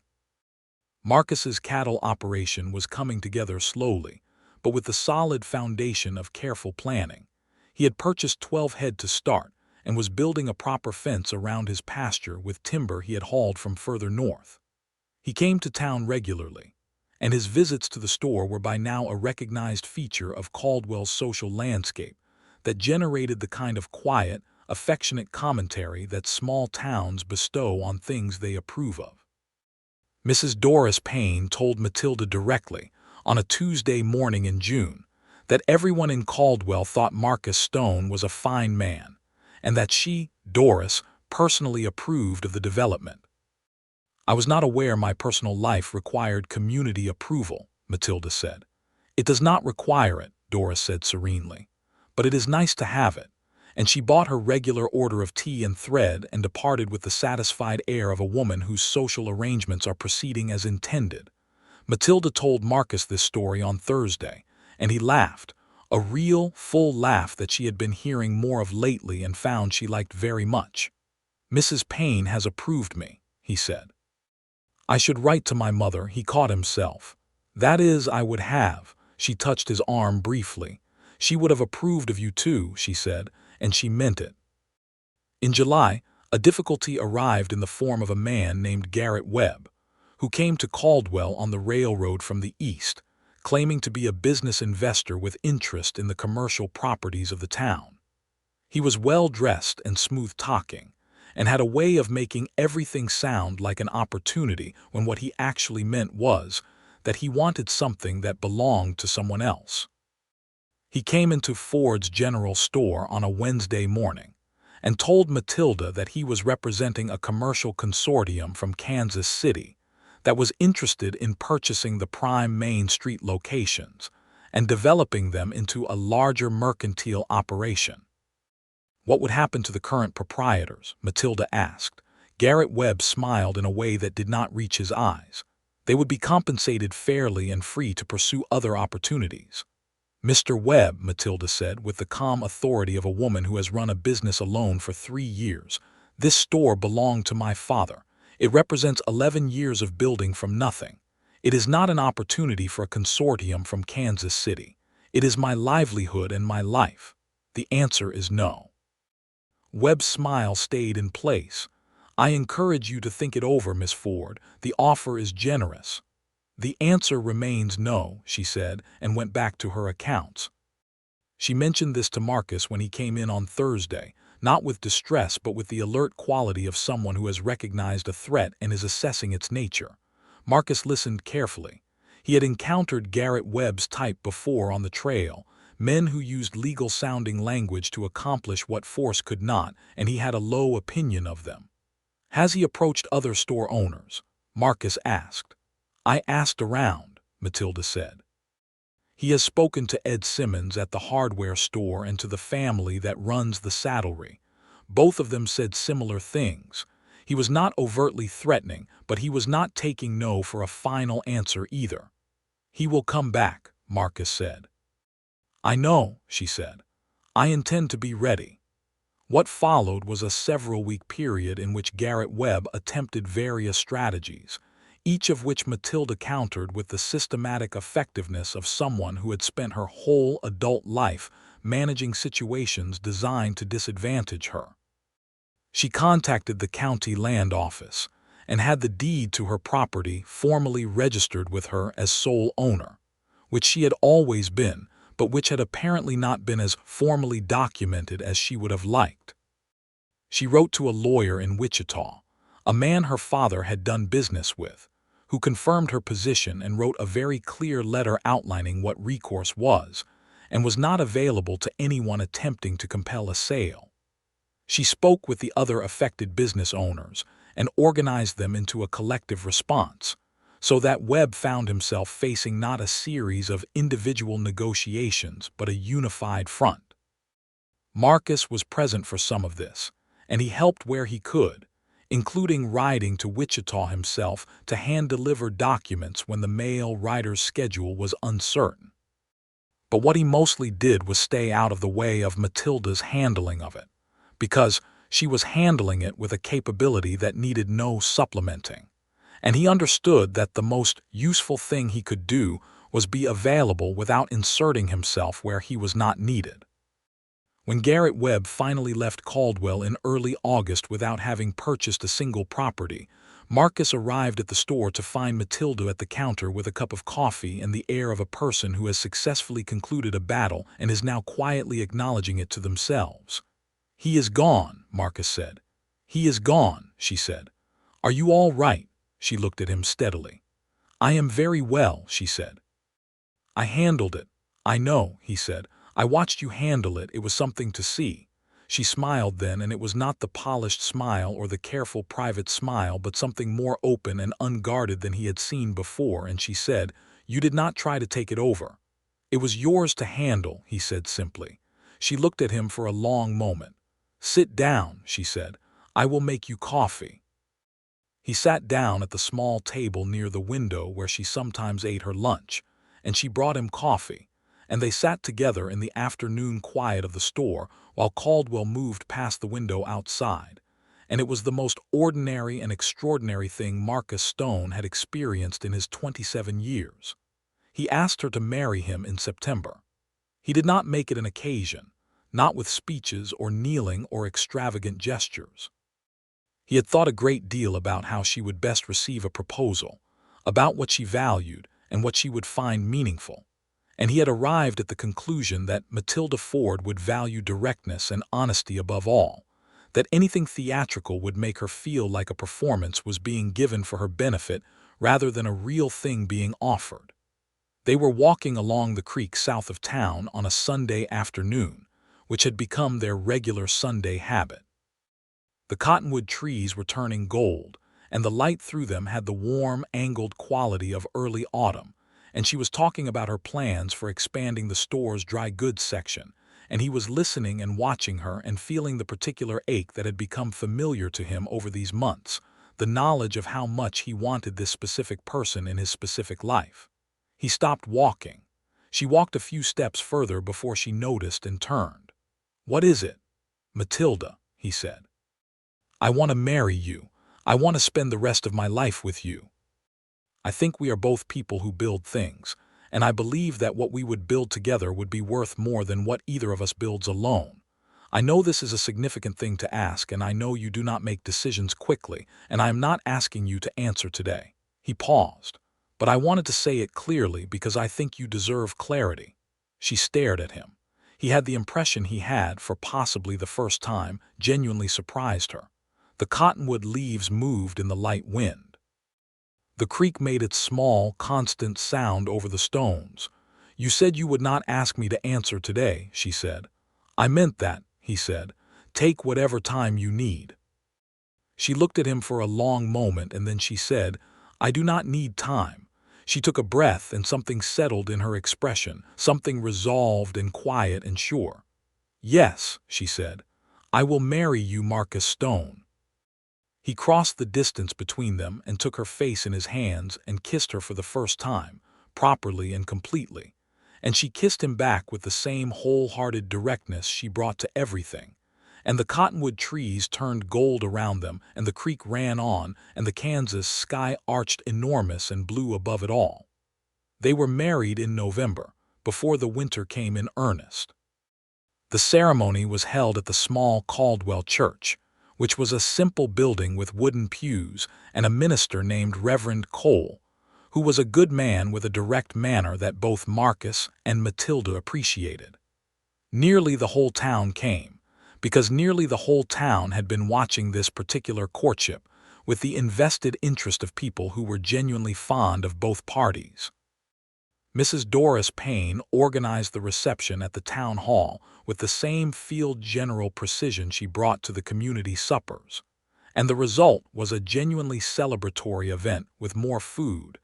Marcus's cattle operation was coming together slowly, but with the solid foundation of careful planning. He had purchased 12 head to start and was building a proper fence around his pasture with timber he had hauled from further north. He came to town regularly, and his visits to the store were by now a recognized feature of Caldwell's social landscape that generated the kind of quiet, affectionate commentary that small towns bestow on things they approve of. Mrs. Doris Payne told Matilda directly, on a Tuesday morning in June, that everyone in Caldwell thought Marcus Stone was a fine man, and that she, Doris, personally approved of the development. "I was not aware my personal life required community approval," Matilda said. "It does not require it," Doris said serenely, "but it is nice to have it," and she bought her regular order of tea and thread and departed with the satisfied air of a woman whose social arrangements are proceeding as intended. Matilda told Marcus this story on Thursday, and he laughed, a real, full laugh that she had been hearing more of lately and found she liked very much. "Mrs. Payne has approved me," he said. "I should write to my mother," he caught himself. "That is, I would have." She touched his arm briefly. "She would have approved of you too," she said, and she meant it. In July, a difficulty arrived in the form of a man named Garrett Webb, who came to Caldwell on the railroad from the east, claiming to be a business investor with interest in the commercial properties of the town. He was well-dressed and smooth-talking, and had a way of making everything sound like an opportunity when what he actually meant was that he wanted something that belonged to someone else. He came into Ford's general store on a Wednesday morning and told Matilda that he was representing a commercial consortium from Kansas City that was interested in purchasing the prime Main Street locations and developing them into a larger mercantile operation. "What would happen to the current proprietors?" Matilda asked. Garrett Webb smiled in a way that did not reach his eyes. "They would be compensated fairly and free to pursue other opportunities." "Mr. Webb," Matilda said with the calm authority of a woman who has run a business alone for 3 years, "this store belonged to my father. It represents 11 years of building from nothing. It is not an opportunity for a consortium from Kansas City. It is my livelihood and my life. The answer is no." Webb's smile stayed in place. "I encourage you to think it over, Miss Ford. The offer is generous." "The answer remains no," she said, and went back to her accounts. She mentioned this to Marcus when he came in on Thursday, not with distress but with the alert quality of someone who has recognized a threat and is assessing its nature. Marcus listened carefully. He had encountered Garrett Webb's type before on the trail, men who used legal-sounding language to accomplish what force could not, and he had a low opinion of them. "Has he approached other store owners?" Marcus asked. "I asked around," Matilda said. "He has spoken to Ed Simmons at the hardware store and to the family that runs the saddlery. Both of them said similar things. He was not overtly threatening, but he was not taking no for a final answer either." "He will come back," Marcus said. "I know," she said. "I intend to be ready." What followed was a several-week period in which Garrett Webb attempted various strategies, each of which Matilda countered with the systematic effectiveness of someone who had spent her whole adult life managing situations designed to disadvantage her. She contacted the county land office and had the deed to her property formally registered with her as sole owner, which she had always been, but which had apparently not been as formally documented as she would have liked. She wrote to a lawyer in Wichita, a man her father had done business with, who confirmed her position and wrote a very clear letter outlining what recourse was, and was not available to anyone attempting to compel a sale. She spoke with the other affected business owners and organized them into a collective response, so that Webb found himself facing not a series of individual negotiations but a unified front. Marcus was present for some of this, and he helped where he could, including riding to Wichita himself to hand-deliver documents when the mail rider's schedule was uncertain. But what he mostly did was stay out of the way of Matilda's handling of it, because she was handling it with a capability that needed no supplementing, and he understood that the most useful thing he could do was be available without inserting himself where he was not needed. When Garrett Webb finally left Caldwell in early August without having purchased a single property, Marcus arrived at the store to find Matilda at the counter with a cup of coffee and the air of a person who has successfully concluded a battle and is now quietly acknowledging it to themselves. "He is gone," Marcus said. "He is gone," she said. "Are you all right?" She looked at him steadily. "I am very well," she said. "I handled it." "I know," he said. "I watched you handle it. It was something to see." She smiled then, and it was not the polished smile or the careful private smile, but something more open and unguarded than he had seen before, and she said, "You did not try to take it over." "It was yours to handle," he said simply. She looked at him for a long moment. "Sit down," she said. "I will make you coffee." He sat down at the small table near the window where she sometimes ate her lunch, and she brought him coffee, and they sat together in the afternoon quiet of the store while Caldwell moved past the window outside, and it was the most ordinary and extraordinary thing Marcus Stone had experienced in his 27 years. He asked her to marry him in September. He did not make it an occasion, not with speeches or kneeling or extravagant gestures. He had thought a great deal about how she would best receive a proposal, about what she valued and what she would find meaningful, and he had arrived at the conclusion that Matilda Ford would value directness and honesty above all, that anything theatrical would make her feel like a performance was being given for her benefit rather than a real thing being offered. They were walking along the creek south of town on a Sunday afternoon, which had become their regular Sunday habit. The cottonwood trees were turning gold, and the light through them had the warm, angled quality of early autumn, and she was talking about her plans for expanding the store's dry goods section, and he was listening and watching her and feeling the particular ache that had become familiar to him over these months, the knowledge of how much he wanted this specific person in his specific life. He stopped walking. She walked a few steps further before she noticed and turned. "What is it?" "Matilda," he said. "I want to marry you. I want to spend the rest of my life with you. I think we are both people who build things, and I believe that what we would build together would be worth more than what either of us builds alone. I know this is a significant thing to ask, and I know you do not make decisions quickly, and I am not asking you to answer today." He paused. "But I wanted to say it clearly because I think you deserve clarity." She stared at him. He had the impression he had, for possibly the first time, genuinely surprised her. The cottonwood leaves moved in the light wind. The creek made its small, constant sound over the stones. "You said you would not ask me to answer today," she said. "I meant that," he said. "Take whatever time you need." She looked at him for a long moment, and then she said, "I do not need time." She took a breath, and something settled in her expression, something resolved and quiet and sure. "Yes," she said, "I will marry you, Marcus Stone." He crossed the distance between them and took her face in his hands and kissed her for the first time, properly and completely, and she kissed him back with the same wholehearted directness she brought to everything, and the cottonwood trees turned gold around them, and the creek ran on, and the Kansas sky arched enormous and blue above it all. They were married in November, before the winter came in earnest. The ceremony was held at the small Caldwell church, which was a simple building with wooden pews and a minister named Reverend Cole, who was a good man with a direct manner that both Marcus and Matilda appreciated. Nearly the whole town came, because nearly the whole town had been watching this particular courtship with the invested interest of people who were genuinely fond of both parties. Mrs. Doris Payne organized the reception at the town hall with the same field general precision she brought to the community suppers, and the result was a genuinely celebratory event with more food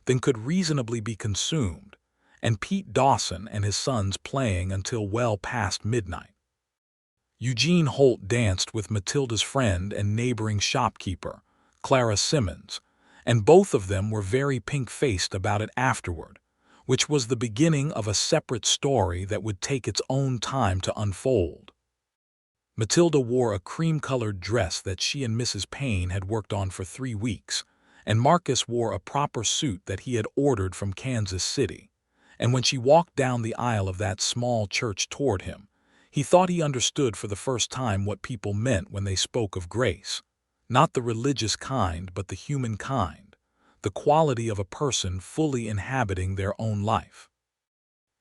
than could reasonably be consumed, and Pete Dawson and his sons playing until well past midnight. Eugene Holt danced with Matilda's friend and neighboring shopkeeper, Clara Simmons, and both of them were very pink-faced about it afterward, which was the beginning of a separate story that would take its own time to unfold. Matilda wore a cream-colored dress that she and Mrs. Payne had worked on for 3 weeks, and Marcus wore a proper suit that he had ordered from Kansas City, and when she walked down the aisle of that small church toward him, he thought he understood for the first time what people meant when they spoke of grace, not the religious kind but the human kind, the quality of a person fully inhabiting their own life.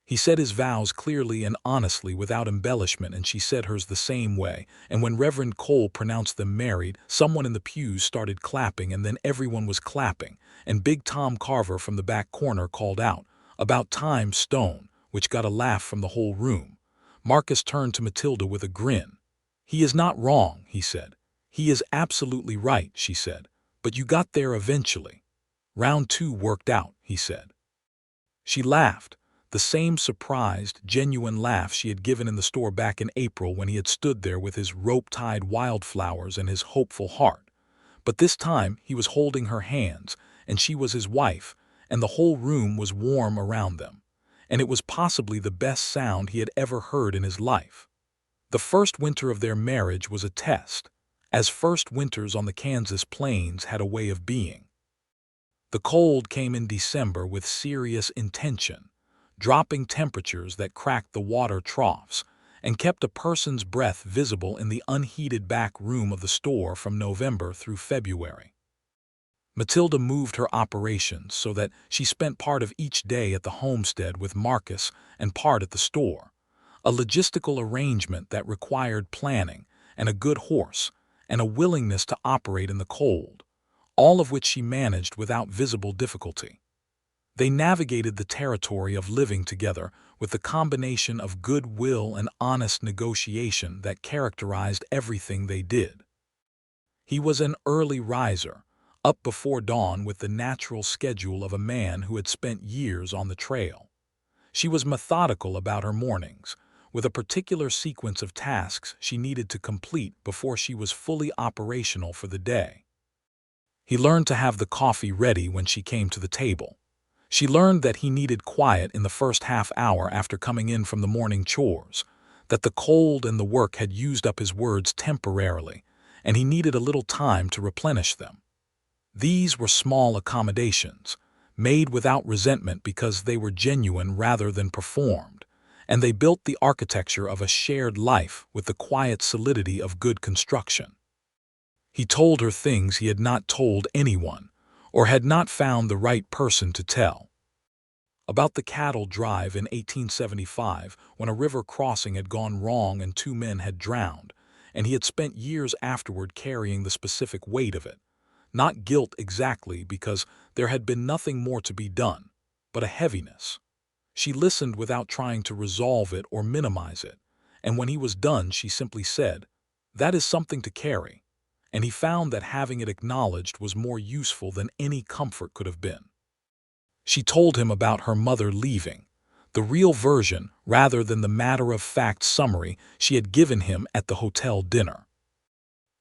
He said his vows clearly and honestly without embellishment, and she said hers the same way, and when Reverend Cole pronounced them married, someone in the pews started clapping, and then everyone was clapping, and Big Tom Carver from the back corner called out, "About time, Stone," which got a laugh from the whole room. Marcus turned to Matilda with a grin. "He is not wrong," he said. "He is absolutely right," she said. "But you got there eventually. Round 2 worked out," he said. She laughed, the same surprised, genuine laugh she had given in the store back in April when he had stood there with his rope-tied wildflowers and his hopeful heart. But this time he was holding her hands, and she was his wife, and the whole room was warm around them, and it was possibly the best sound he had ever heard in his life. The first winter of their marriage was a test, as first winters on the Kansas plains had a way of being. The cold came in December with serious intention, dropping temperatures that cracked the water troughs and kept a person's breath visible in the unheated back room of the store from November through February. Matilda moved her operations so that she spent part of each day at the homestead with Marcus and part at the store, a logistical arrangement that required planning and a good horse and a willingness to operate in the cold, all of which she managed without visible difficulty. They navigated the territory of living together with the combination of goodwill and honest negotiation that characterized everything they did. He was an early riser, up before dawn with the natural schedule of a man who had spent years on the trail. She was methodical about her mornings, with a particular sequence of tasks she needed to complete before she was fully operational for the day. He learned to have the coffee ready when she came to the table. She learned that he needed quiet in the first half hour after coming in from the morning chores, that the cold and the work had used up his words temporarily, and he needed a little time to replenish them. These were small accommodations, made without resentment because they were genuine rather than performed, and they built the architecture of a shared life with the quiet solidity of good construction. He told her things he had not told anyone, or had not found the right person to tell. About the cattle drive in 1875, when a river crossing had gone wrong and 2 men had drowned, and he had spent years afterward carrying the specific weight of it. Not guilt exactly, because there had been nothing more to be done, but a heaviness. She listened without trying to resolve it or minimize it, and when he was done she simply said, "That is something to carry," and he found that having it acknowledged was more useful than any comfort could have been. She told him about her mother leaving, the real version rather than the matter-of-fact summary she had given him at the hotel dinner.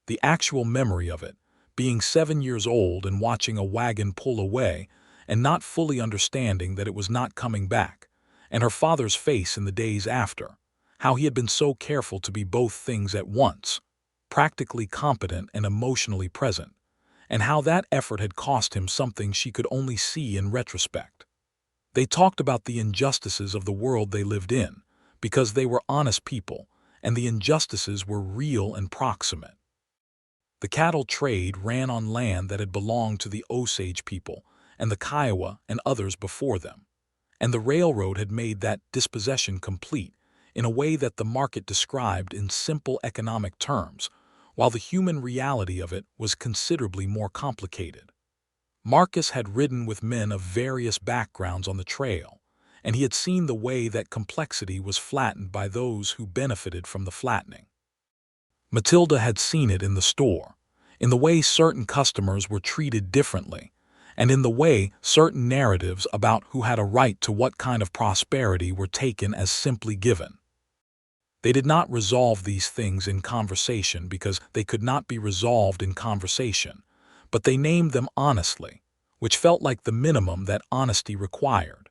The actual memory of it, being 7 years old and watching a wagon pull away and not fully understanding that it was not coming back, and her father's face in the days after, how he had been so careful to be both things at once, practically competent and emotionally present, and how that effort had cost him something she could only see in retrospect. They talked about the injustices of the world they lived in, because they were honest people, and the injustices were real and proximate. The cattle trade ran on land that had belonged to the Osage people, and the Kiowa and others before them. And the railroad had made that dispossession complete in a way that the market described in simple economic terms, while the human reality of it was considerably more complicated. Marcus had ridden with men of various backgrounds on the trail, and he had seen the way that complexity was flattened by those who benefited from the flattening. Matilda had seen it in the store, in the way certain customers were treated differently, and in the way certain narratives about who had a right to what kind of prosperity were taken as simply given. They did not resolve these things in conversation because they could not be resolved in conversation, but they named them honestly, which felt like the minimum that honesty required.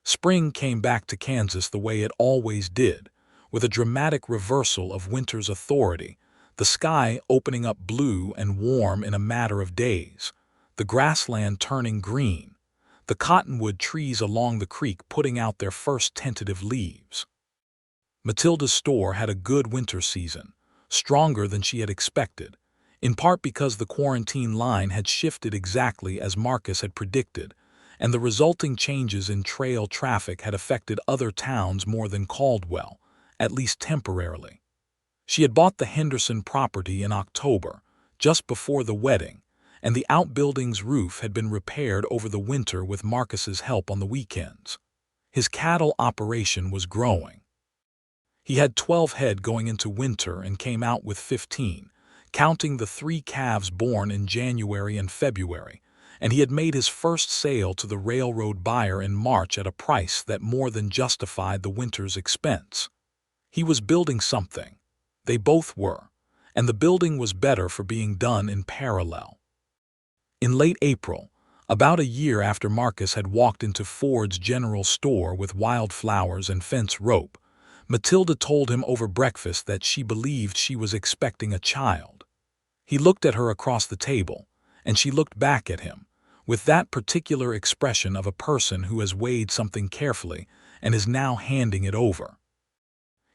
Spring came back to Kansas the way it always did, with a dramatic reversal of winter's authority, the sky opening up blue and warm in a matter of days, the grassland turning green, the cottonwood trees along the creek putting out their first tentative leaves. Matilda's store had a good winter season, stronger than she had expected, in part because the quarantine line had shifted exactly as Marcus had predicted, and the resulting changes in trail traffic had affected other towns more than Caldwell, at least temporarily. She had bought the Henderson property in October, just before the wedding, and the outbuilding's roof had been repaired over the winter with Marcus's help on the weekends. His cattle operation was growing. He had 12 head going into winter and came out with 15, counting the 3 calves born in January and February, and he had made his first sale to the railroad buyer in March at a price that more than justified the winter's expense. He was building something. They both were, and the building was better for being done in parallel. In late April, about a year after Marcus had walked into Ford's general store with wildflowers and fence rope, Matilda told him over breakfast that she believed she was expecting a child. He looked at her across the table, and she looked back at him, with that particular expression of a person who has weighed something carefully and is now handing it over.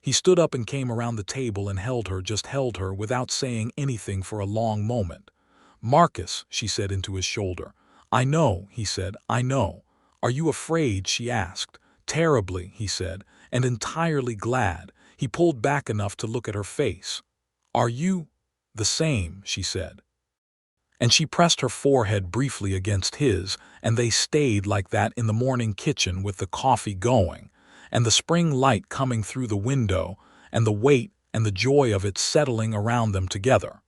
He stood up and came around the table and held her without saying anything for a long moment. "Marcus," she said into his shoulder. "I know," he said, "I know." "Are you afraid?" she asked. "Terribly," he said, and entirely glad. He pulled back enough to look at her face. "Are you?" "The same," she said. And she pressed her forehead briefly against his, and they stayed like that in the morning kitchen with the coffee going, and the spring light coming through the window, and the weight and the joy of it settling around them together.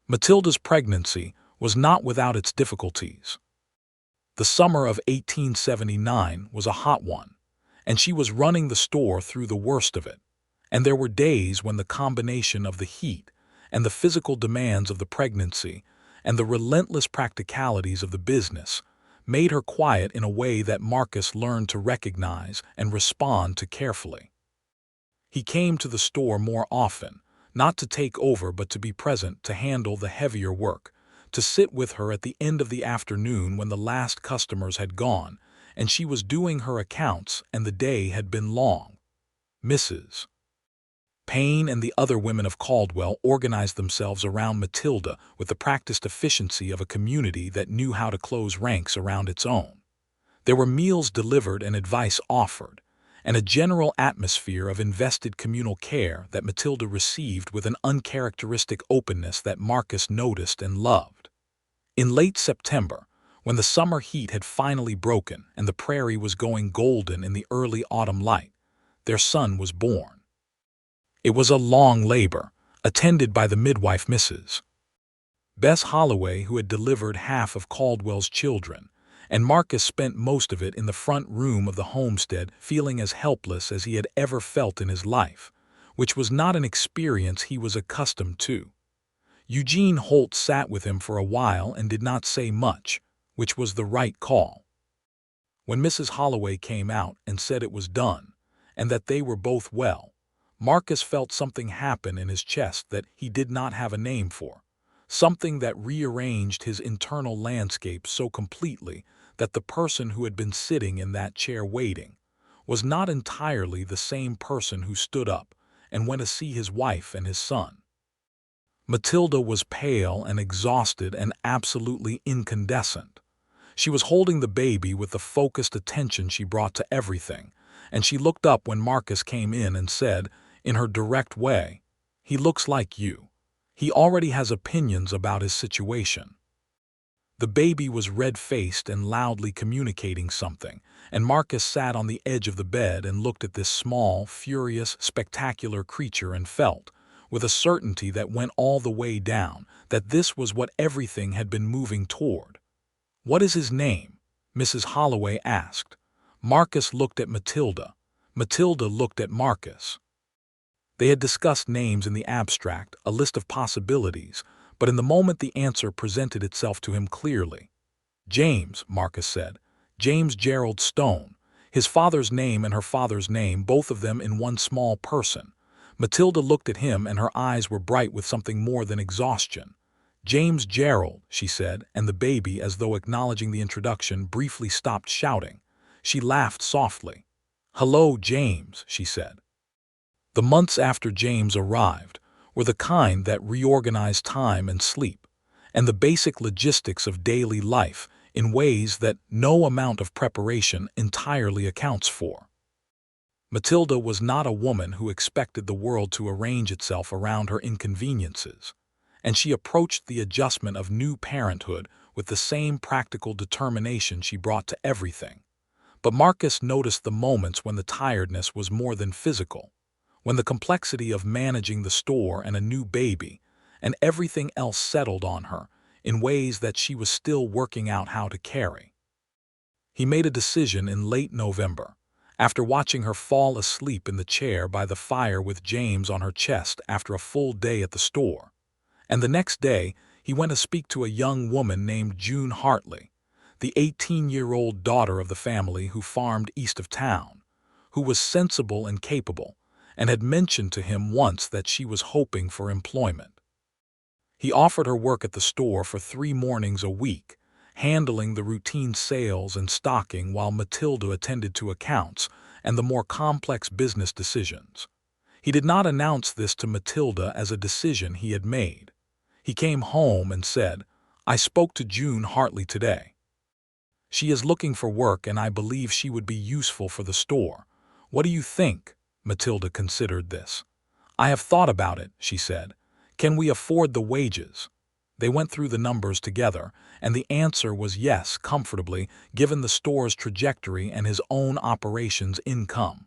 Matilda's pregnancy was not without its difficulties. The summer of 1879 was a hot one, and she was running the store through the worst of it, and there were days when the combination of the heat and the physical demands of the pregnancy and the relentless practicalities of the business made her quiet in a way that Marcus learned to recognize and respond to carefully. He came to the store more often, not to take over but to be present, to handle the heavier work, to sit with her at the end of the afternoon when the last customers had gone, and she was doing her accounts and the day had been long. Mrs. Payne and the other women of Caldwell organized themselves around Matilda with the practiced efficiency of a community that knew how to close ranks around its own. There were meals delivered and advice offered, and a general atmosphere of invested communal care that Matilda received with an uncharacteristic openness that Marcus noticed and loved. In late September, when the summer heat had finally broken and the prairie was going golden in the early autumn light, their son was born. It was a long labor, attended by the midwife Mrs. Bess Holloway, who had delivered half of Caldwell's children, and Marcus spent most of it in the front room of the homestead, feeling as helpless as he had ever felt in his life, which was not an experience he was accustomed to. Eugene Holt sat with him for a while and did not say much, which was the right call. When Mrs. Holloway came out and said it was done, and that they were both well, Marcus felt something happen in his chest that he did not have a name for, something that rearranged his internal landscape so completely that the person who had been sitting in that chair waiting was not entirely the same person who stood up and went to see his wife and his son. Matilda was pale and exhausted and absolutely incandescent. She was holding the baby with the focused attention she brought to everything, and she looked up when Marcus came in and said, in her direct way, "He looks like you. He already has opinions about his situation." The baby was red-faced and loudly communicating something, and Marcus sat on the edge of the bed and looked at this small, furious, spectacular creature and felt, with a certainty that went all the way down, that this was what everything had been moving toward. "What is his name?" Mrs. Holloway asked. Marcus looked at Matilda. Matilda looked at Marcus. They had discussed names in the abstract, a list of possibilities, but in the moment the answer presented itself to him clearly. "James," Marcus said. "James Gerald Stone. His father's name and her father's name, both of them in one small person." Matilda looked at him and her eyes were bright with something more than exhaustion. "James Gerald," she said, and the baby, as though acknowledging the introduction, briefly stopped shouting. She laughed softly. "Hello, James," she said. The months after James arrived were the kind that reorganized time and sleep, and the basic logistics of daily life in ways that no amount of preparation entirely accounts for. Matilda was not a woman who expected the world to arrange itself around her inconveniences, and she approached the adjustment of new parenthood with the same practical determination she brought to everything. But Marcus noticed the moments when the tiredness was more than physical, when the complexity of managing the store and a new baby and everything else settled on her in ways that she was still working out how to carry. He made a decision in late November, after watching her fall asleep in the chair by the fire with James on her chest after a full day at the store. And the next day, he went to speak to a young woman named June Hartley, the 18-year-old daughter of the family who farmed east of town, who was sensible and capable, and had mentioned to him once that she was hoping for employment. He offered her work at the store for 3 mornings a week, handling the routine sales and stocking while Matilda attended to accounts and the more complex business decisions. He did not announce this to Matilda as a decision he had made. He came home and said, "I spoke to June Hartley today. She is looking for work and I believe she would be useful for the store. What do you think?" Matilda considered this. "I have thought about it," she said. "Can we afford the wages?" They went through the numbers together, and the answer was yes, comfortably, given the store's trajectory and his own operations income.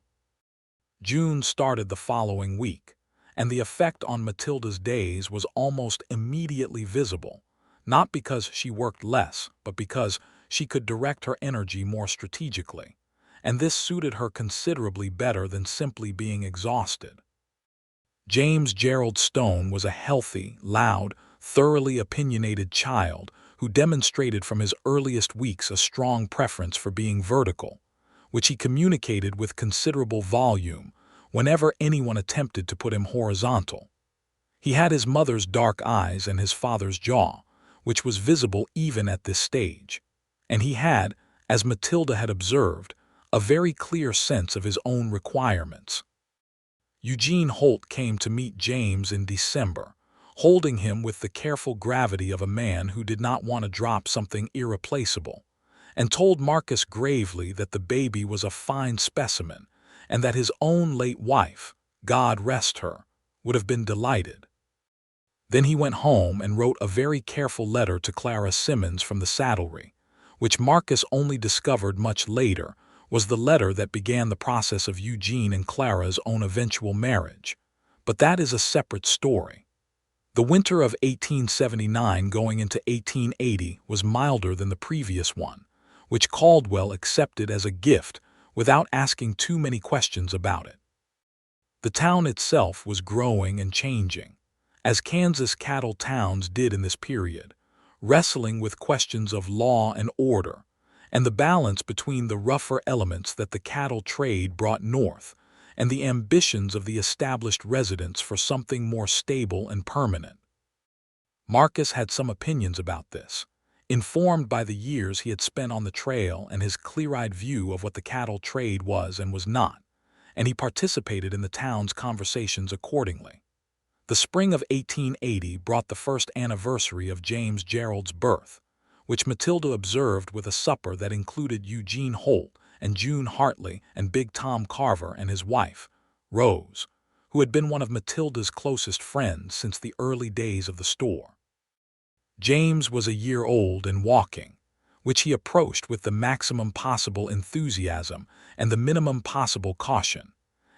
June started the following week, and the effect on Matilda's days was almost immediately visible, not because she worked less, but because she could direct her energy more strategically, and this suited her considerably better than simply being exhausted. James Gerald Stone was a healthy, loud, thoroughly opinionated child who demonstrated from his earliest weeks a strong preference for being vertical, which he communicated with considerable volume whenever anyone attempted to put him horizontal. He had his mother's dark eyes and his father's jaw, which was visible even at this stage, and he had, as Matilda had observed, a very clear sense of his own requirements. Eugene Holt came to meet James in December, holding him with the careful gravity of a man who did not want to drop something irreplaceable, and told Marcus gravely that the baby was a fine specimen and that his own late wife, God rest her, would have been delighted. Then he went home and wrote a very careful letter to Clara Simmons from the saddlery, which Marcus only discovered much later was the letter that began the process of Eugene and Clara's own eventual marriage. But that is a separate story. The winter of 1879 going into 1880 was milder than the previous one, which Caldwell accepted as a gift without asking too many questions about it. The town itself was growing and changing, as Kansas cattle towns did in this period, wrestling with questions of law and order, and the balance between the rougher elements that the cattle trade brought north and the ambitions of the established residents for something more stable and permanent. Marcus had some opinions about this, informed by the years he had spent on the trail and his clear-eyed view of what the cattle trade was and was not, and he participated in the town's conversations accordingly. The spring of 1880 brought the first anniversary of James Gerald's birth, which Matilda observed with a supper that included Eugene Holt and June Hartley and Big Tom Carver and his wife, Rose, who had been one of Matilda's closest friends since the early days of the store. James was a year old and walking, which he approached with the maximum possible enthusiasm and the minimum possible caution,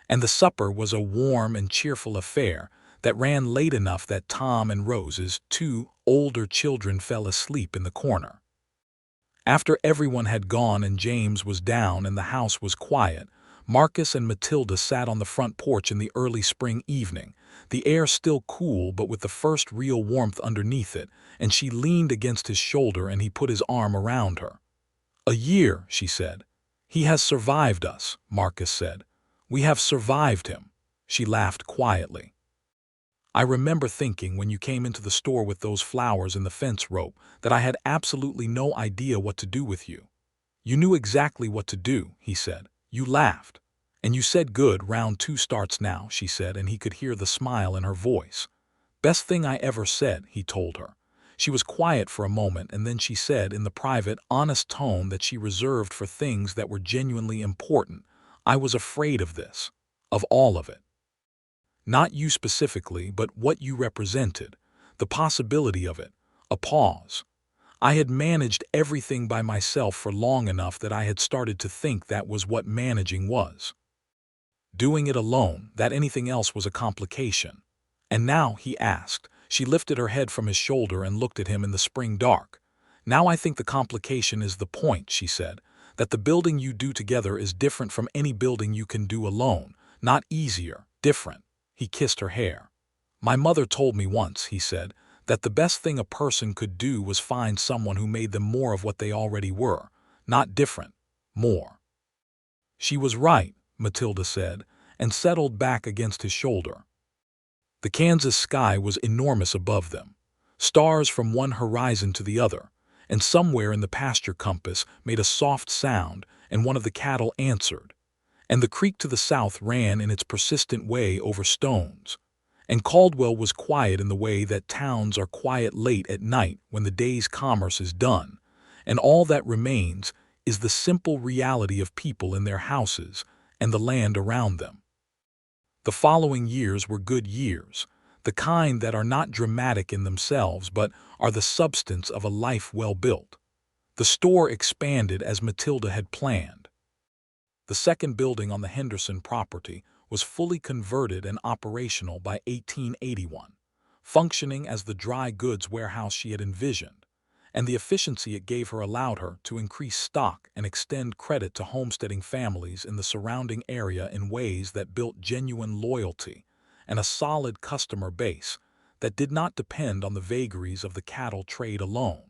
and the supper was a warm and cheerful affair that ran late enough that Tom and Rose's two older children fell asleep in the corner. After everyone had gone and James was down and the house was quiet, Marcus and Matilda sat on the front porch in the early spring evening, the air still cool but with the first real warmth underneath it, and she leaned against his shoulder and he put his arm around her. "A year," she said. "He has survived us," Marcus said. "We have survived him." She laughed quietly. "I remember thinking when you came into the store with those flowers and the fence rope that I had absolutely no idea what to do with you." "You knew exactly what to do," he said. "You laughed. And you said good, round two starts now," she said, and he could hear the smile in her voice. "Best thing I ever said," he told her. She was quiet for a moment, and then she said in the private, honest tone that she reserved for things that were genuinely important, "I was afraid of this. Of all of it. Not you specifically, but what you represented. The possibility of it." A pause. "I had managed everything by myself for long enough that I had started to think that was what managing was. Doing it alone, that anything else was a complication. And now," he asked. She lifted her head from his shoulder and looked at him in the spring dark. "Now I think the complication is the point," she said, "that the building you do together is different from any building you can do alone. Not easier, different." He kissed her hair. "My mother told me once," he said, "that the best thing a person could do was find someone who made them more of what they already were. Not different, more." "She was right," Matilda said, and settled back against his shoulder. The Kansas sky was enormous above them, stars from one horizon to the other, and somewhere in the pasture compass made a soft sound, and one of the cattle answered. And the creek to the south ran in its persistent way over stones. And Caldwell was quiet in the way that towns are quiet late at night when the day's commerce is done, and all that remains is the simple reality of people in their houses and the land around them. The following years were good years, the kind that are not dramatic in themselves but are the substance of a life well built. The store expanded as Matilda had planned. The second building on the Henderson property was fully converted and operational by 1881, functioning as the dry goods warehouse she had envisioned, and the efficiency it gave her allowed her to increase stock and extend credit to homesteading families in the surrounding area in ways that built genuine loyalty and a solid customer base that did not depend on the vagaries of the cattle trade alone.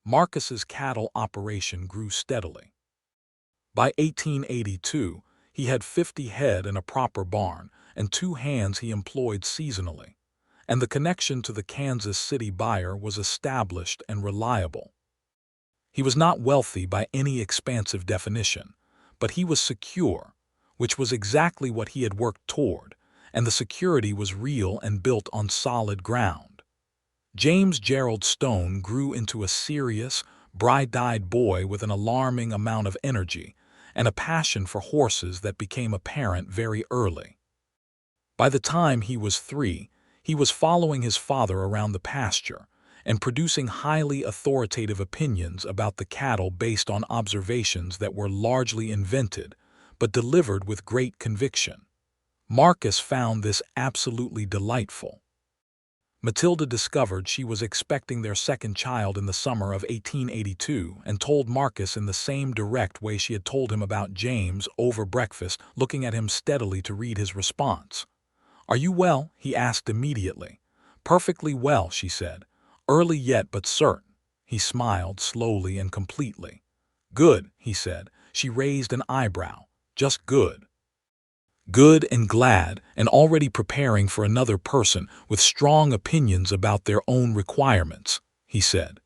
Marcus's cattle operation grew steadily. By 1882, he had 50 head and a proper barn, and 2 hands he employed seasonally, and the connection to the Kansas City buyer was established and reliable. He was not wealthy by any expansive definition, but he was secure, which was exactly what he had worked toward, and the security was real and built on solid ground. James Gerald Stone grew into a serious, bright-eyed boy with an alarming amount of energy and a passion for horses that became apparent very early. By the time he was 3, he was following his father around the pasture and producing highly authoritative opinions about the cattle based on observations that were largely invented but delivered with great conviction. Marcus found this absolutely delightful. Matilda discovered she was expecting their second child in the summer of 1882 and told Marcus in the same direct way she had told him about James over breakfast, looking at him steadily to read his response. "Are you well?" he asked immediately. "Perfectly well," she said. "Early yet but certain." He smiled slowly and completely. "Good," he said. She raised an eyebrow. "Just good." "Good and glad, and already preparing for another person with strong opinions about their own requirements," he said.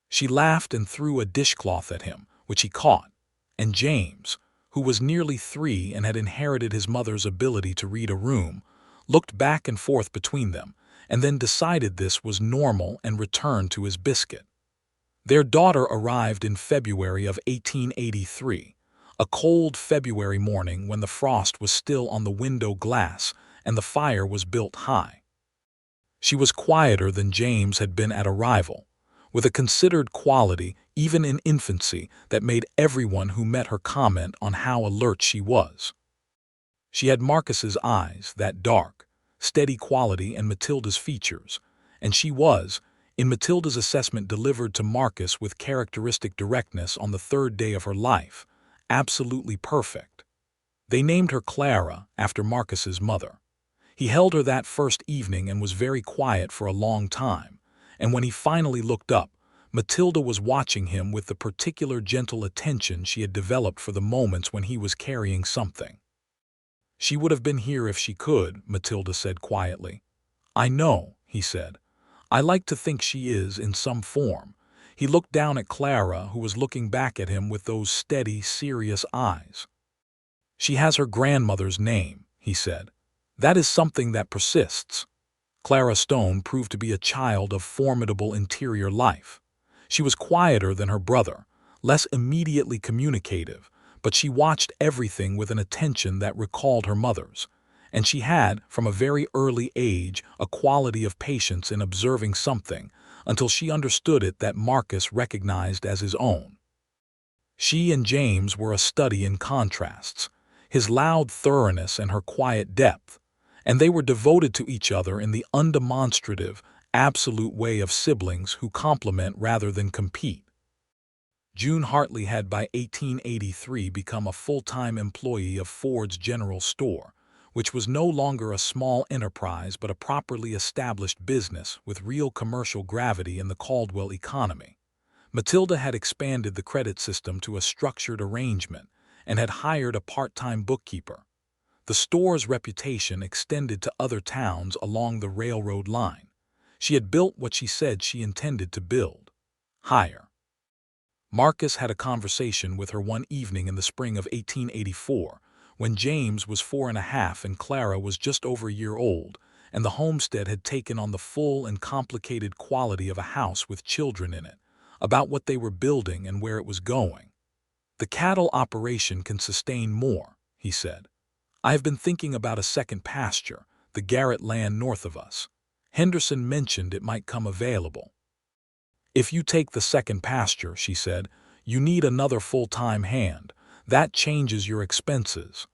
She laughed and threw a dishcloth at him, which he caught, and James, who was nearly 3 and had inherited his mother's ability to read a room, looked back and forth between them, and then decided this was normal and returned to his biscuit. Their daughter arrived in February of 1883, a cold February morning when the frost was still on the window glass and the fire was built high. She was quieter than James had been at arrival, with a considered quality, even in infancy, that made everyone who met her comment on how alert she was. She had Marcus's eyes, that dark, steady quality, and Matilda's features, and she was, in Matilda's assessment delivered to Marcus with characteristic directness on the third day of her life, absolutely perfect. They named her Clara after Marcus's mother. He held her that first evening and was very quiet for a long time, and when he finally looked up, Matilda was watching him with the particular gentle attention she had developed for the moments when he was carrying something. "She would have been here if she could," Matilda said quietly. "I know," he said. "I like to think she is in some form." He looked down at Clara, who was looking back at him with those steady, serious eyes. "She has her grandmother's name," he said. "That is something that persists." Clara Stone proved to be a child of formidable interior life. She was quieter than her brother, less immediately communicative, but she watched everything with an attention that recalled her mother's, and she had, from a very early age, a quality of patience in observing something until she understood it that Marcus recognized as his own. She and James were a study in contrasts, his loud thoroughness and her quiet depth, and they were devoted to each other in the undemonstrative, absolute way of siblings who complement rather than compete. June Hartley had by 1883 become a full-time employee of Ford's General Store, which was no longer a small enterprise but a properly established business with real commercial gravity in the Caldwell economy. Matilda had expanded the credit system to a structured arrangement and had hired a part-time bookkeeper. The store's reputation extended to other towns along the railroad line. She had built what she said she intended to build. Higher. Marcus had a conversation with her one evening in the spring of 1884, when James was 4.5 and Clara was just over a year old, and the homestead had taken on the full and complicated quality of a house with children in it, about what they were building and where it was going. "The cattle operation can sustain more," he said. "I have been thinking about a second pasture, the Garrett land north of us. Henderson mentioned it might come available." "If you take the second pasture," she said, "you need another full-time hand. That changes your expenses."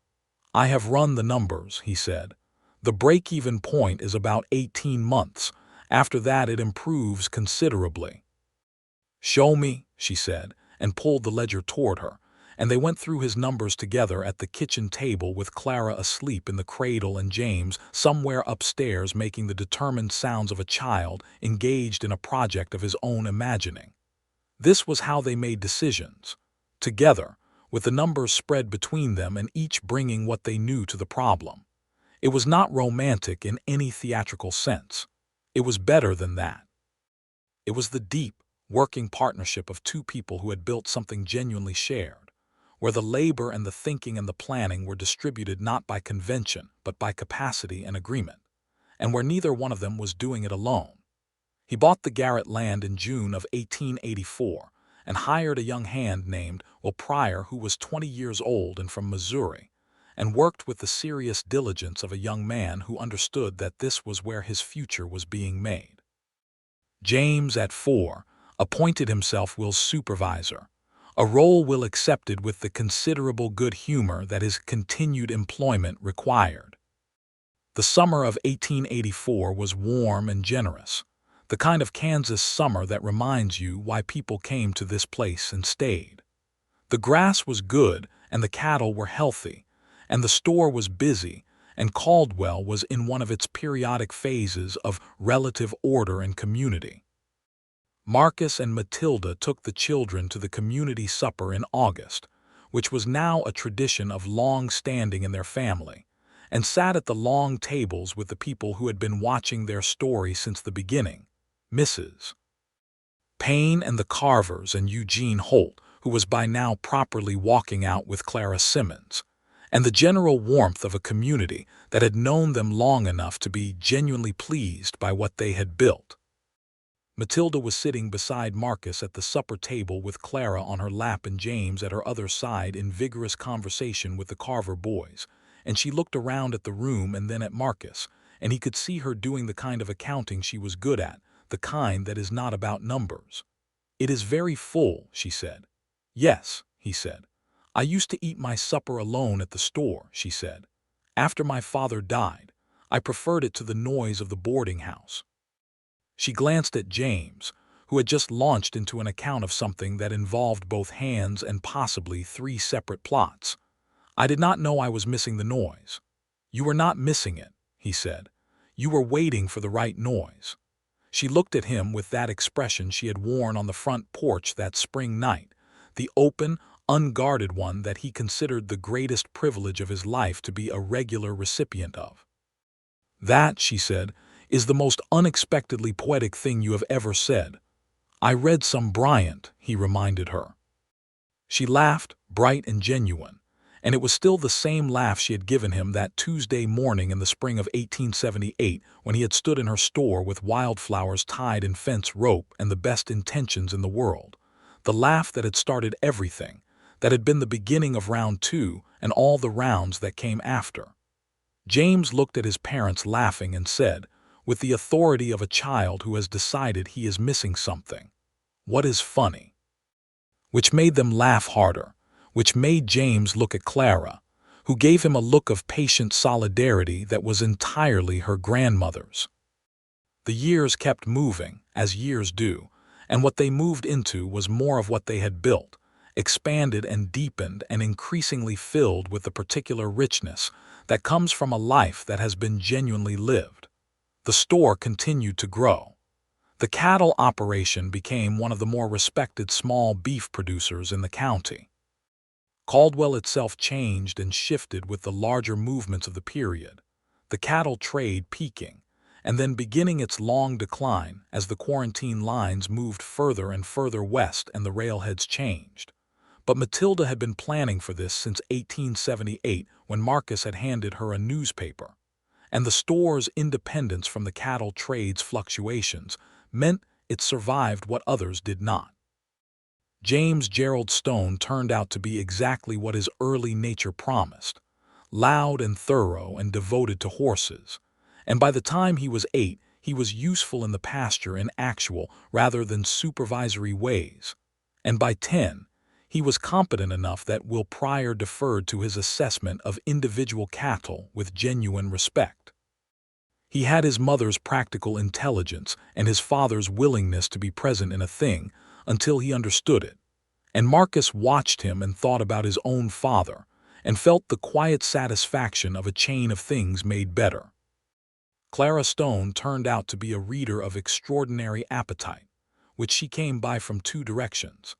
"I have run the numbers," he said. "The break-even point is about 18 months. After that it improves considerably." "Show me," she said, and pulled the ledger toward her, and they went through his numbers together at the kitchen table with Clara asleep in the cradle and James somewhere upstairs making the determined sounds of a child engaged in a project of his own imagining. This was how they made decisions, together, with the numbers spread between them and each bringing what they knew to the problem. It was not romantic in any theatrical sense. It was better than that. It was the deep, working partnership of two people who had built something genuinely shared, where the labor and the thinking and the planning were distributed not by convention but by capacity and agreement, and where neither one of them was doing it alone. He bought the Garrett land in June of 1884 and hired a young hand named Will Pryor, who was 20 years old and from Missouri, and worked with the serious diligence of a young man who understood that this was where his future was being made. James, at 4, appointed himself Will's supervisor, a role Will accepted with the considerable good humor that his continued employment required. The summer of 1884 was warm and generous, the kind of Kansas summer that reminds you why people came to this place and stayed. The grass was good and the cattle were healthy, and the store was busy, and Caldwell was in one of its periodic phases of relative order and community. Marcus and Matilda took the children to the community supper in August, which was now a tradition of long standing in their family, and sat at the long tables with the people who had been watching their story since the beginning, Mrs. Payne and the Carvers and Eugene Holt, who was by now properly walking out with Clara Simmons, and the general warmth of a community that had known them long enough to be genuinely pleased by what they had built. Matilda was sitting beside Marcus at the supper table with Clara on her lap and James at her other side in vigorous conversation with the Carver boys, and she looked around at the room and then at Marcus, and he could see her doing the kind of accounting she was good at, the kind that is not about numbers. "It is very full," she said. "Yes," he said. "I used to eat my supper alone at the store," she said. "After my father died, I preferred it to the noise of the boarding house." She glanced at James, who had just launched into an account of something that involved both hands and possibly 3 separate plots. "I did not know I was missing the noise." "You were not missing it," he said. "You were waiting for the right noise." She looked at him with that expression she had worn on the front porch that spring night, the open, unguarded one that he considered the greatest privilege of his life to be a regular recipient of. "That," she said, "is the most unexpectedly poetic thing you have ever said." "I read some Bryant," he reminded her. She laughed, bright and genuine, and it was still the same laugh she had given him that Tuesday morning in the spring of 1878 when he had stood in her store with wildflowers tied in fence rope and the best intentions in the world. The laugh that had started everything, that had been the beginning of round 2 and all the rounds that came after. James looked at his parents laughing and said, with the authority of a child who has decided he is missing something, "What is funny?" Which made them laugh harder, which made James look at Clara, who gave him a look of patient solidarity that was entirely her grandmother's. The years kept moving, as years do, and what they moved into was more of what they had built, expanded and deepened and increasingly filled with the particular richness that comes from a life that has been genuinely lived. The store continued to grow. The cattle operation became one of the more respected small beef producers in the county. Caldwell itself changed and shifted with the larger movements of the period, the cattle trade peaking, and then beginning its long decline as the quarantine lines moved further and further west and the railheads changed. But Matilda had been planning for this since 1878 when Marcus had handed her a newspaper, and the store's independence from the cattle trade's fluctuations meant it survived what others did not. James Gerald Stone turned out to be exactly what his early nature promised, loud and thorough and devoted to horses, and by the time he was 8, he was useful in the pasture in actual rather than supervisory ways, and by 10, he was competent enough that Will Pryor deferred to his assessment of individual cattle with genuine respect. He had his mother's practical intelligence and his father's willingness to be present in a thing until he understood it, and Marcus watched him and thought about his own father and felt the quiet satisfaction of a chain of things made better. Clara Stone turned out to be a reader of extraordinary appetite, which she came by from 2 directions,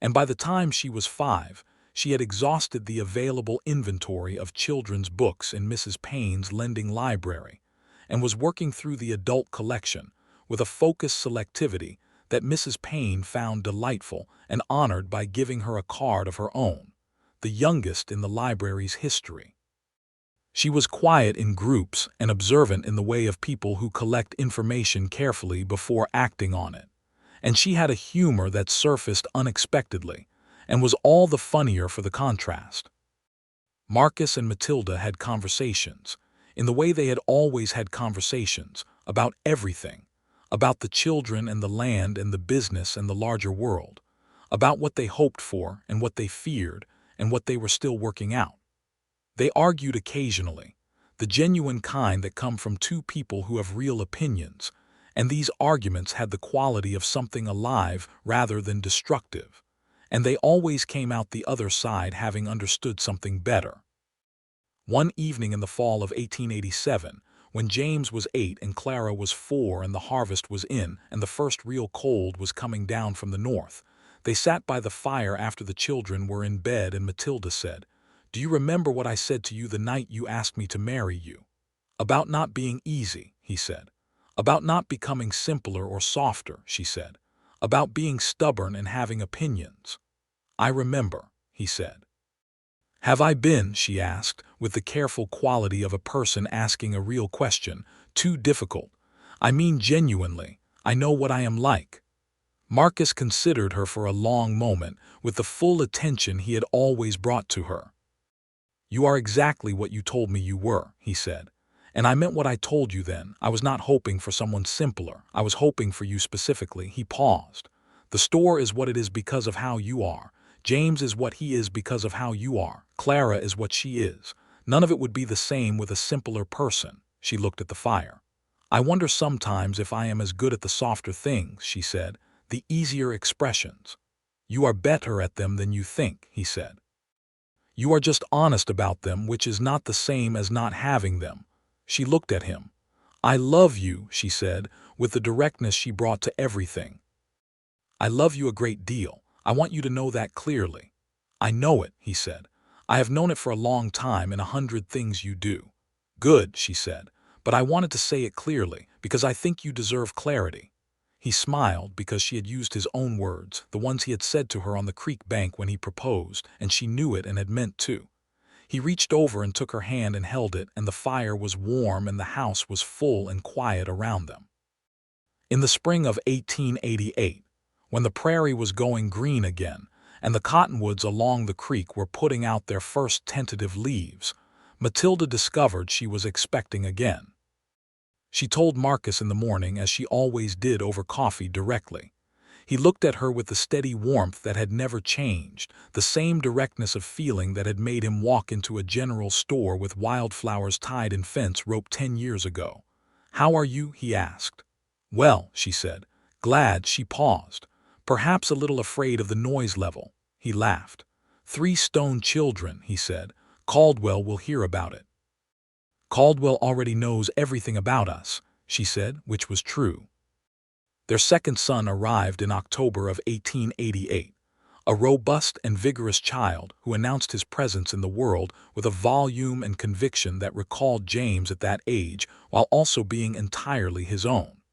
and by the time she was 5, she had exhausted the available inventory of children's books in Mrs. Payne's lending library, and was working through the adult collection with a focused selectivity that Mrs. Payne found delightful and honored by giving her a card of her own, the youngest in the library's history. She was quiet in groups and observant in the way of people who collect information carefully before acting on it, and she had a humor that surfaced unexpectedly and was all the funnier for the contrast. Marcus and Matilda had conversations, in the way they had always had conversations, about everything, about the children and the land and the business and the larger world, about what they hoped for and what they feared and what they were still working out. They argued occasionally, the genuine kind that come from 2 people who have real opinions, and these arguments had the quality of something alive rather than destructive, and they always came out the other side having understood something better. One evening in the fall of 1887, when James was 8 and Clara was 4 and the harvest was in and the first real cold was coming down from the north, they sat by the fire after the children were in bed, and Matilda said, "Do you remember what I said to you the night you asked me to marry you? About not being easy," he said. "About not becoming simpler or softer," she said. "About being stubborn and having opinions." "I remember," he said. "Have I been," she asked, with the careful quality of a person asking a real question, "too difficult? I mean genuinely, I know what I am like." Marcus considered her for a long moment, with the full attention he had always brought to her. "You are exactly what you told me you were," he said. "And I meant what I told you then. I was not hoping for someone simpler. I was hoping for you specifically." He paused. "The store is what it is because of how you are. James is what he is because of how you are. Clara is what she is. None of it would be the same with a simpler person." She looked at the fire. "I wonder sometimes if I am as good at the softer things," she said, "the easier expressions." "You are better at them than you think," he said. "You are just honest about them, which is not the same as not having them." She looked at him. "I love you," she said, with the directness she brought to everything. "I love you a great deal. I want you to know that clearly." "I know it," he said. "I have known it for a long time in 100 things you do." "Good," she said. "But I wanted to say it clearly, because I think you deserve clarity." He smiled because she had used his own words, the ones he had said to her on the creek bank when he proposed, and she knew it and had meant to. He reached over and took her hand and held it, and the fire was warm and the house was full and quiet around them. In the spring of 1888, when the prairie was going green again, and the cottonwoods along the creek were putting out their first tentative leaves, Matilda discovered she was expecting again. She told Marcus in the morning, as she always did over coffee, directly. He looked at her with the steady warmth that had never changed, the same directness of feeling that had made him walk into a general store with wildflowers tied in fence rope 10 years ago. "How are you?" he asked. "Well," she said. "Glad." She paused, perhaps a little afraid of the noise level. He laughed. "3 stone children," he said. "Caldwell will hear about it." "Caldwell already knows everything about us," she said, which was true. Their second son arrived in October of 1888, a robust and vigorous child who announced his presence in the world with a volume and conviction that recalled James at that age, while also being entirely his own.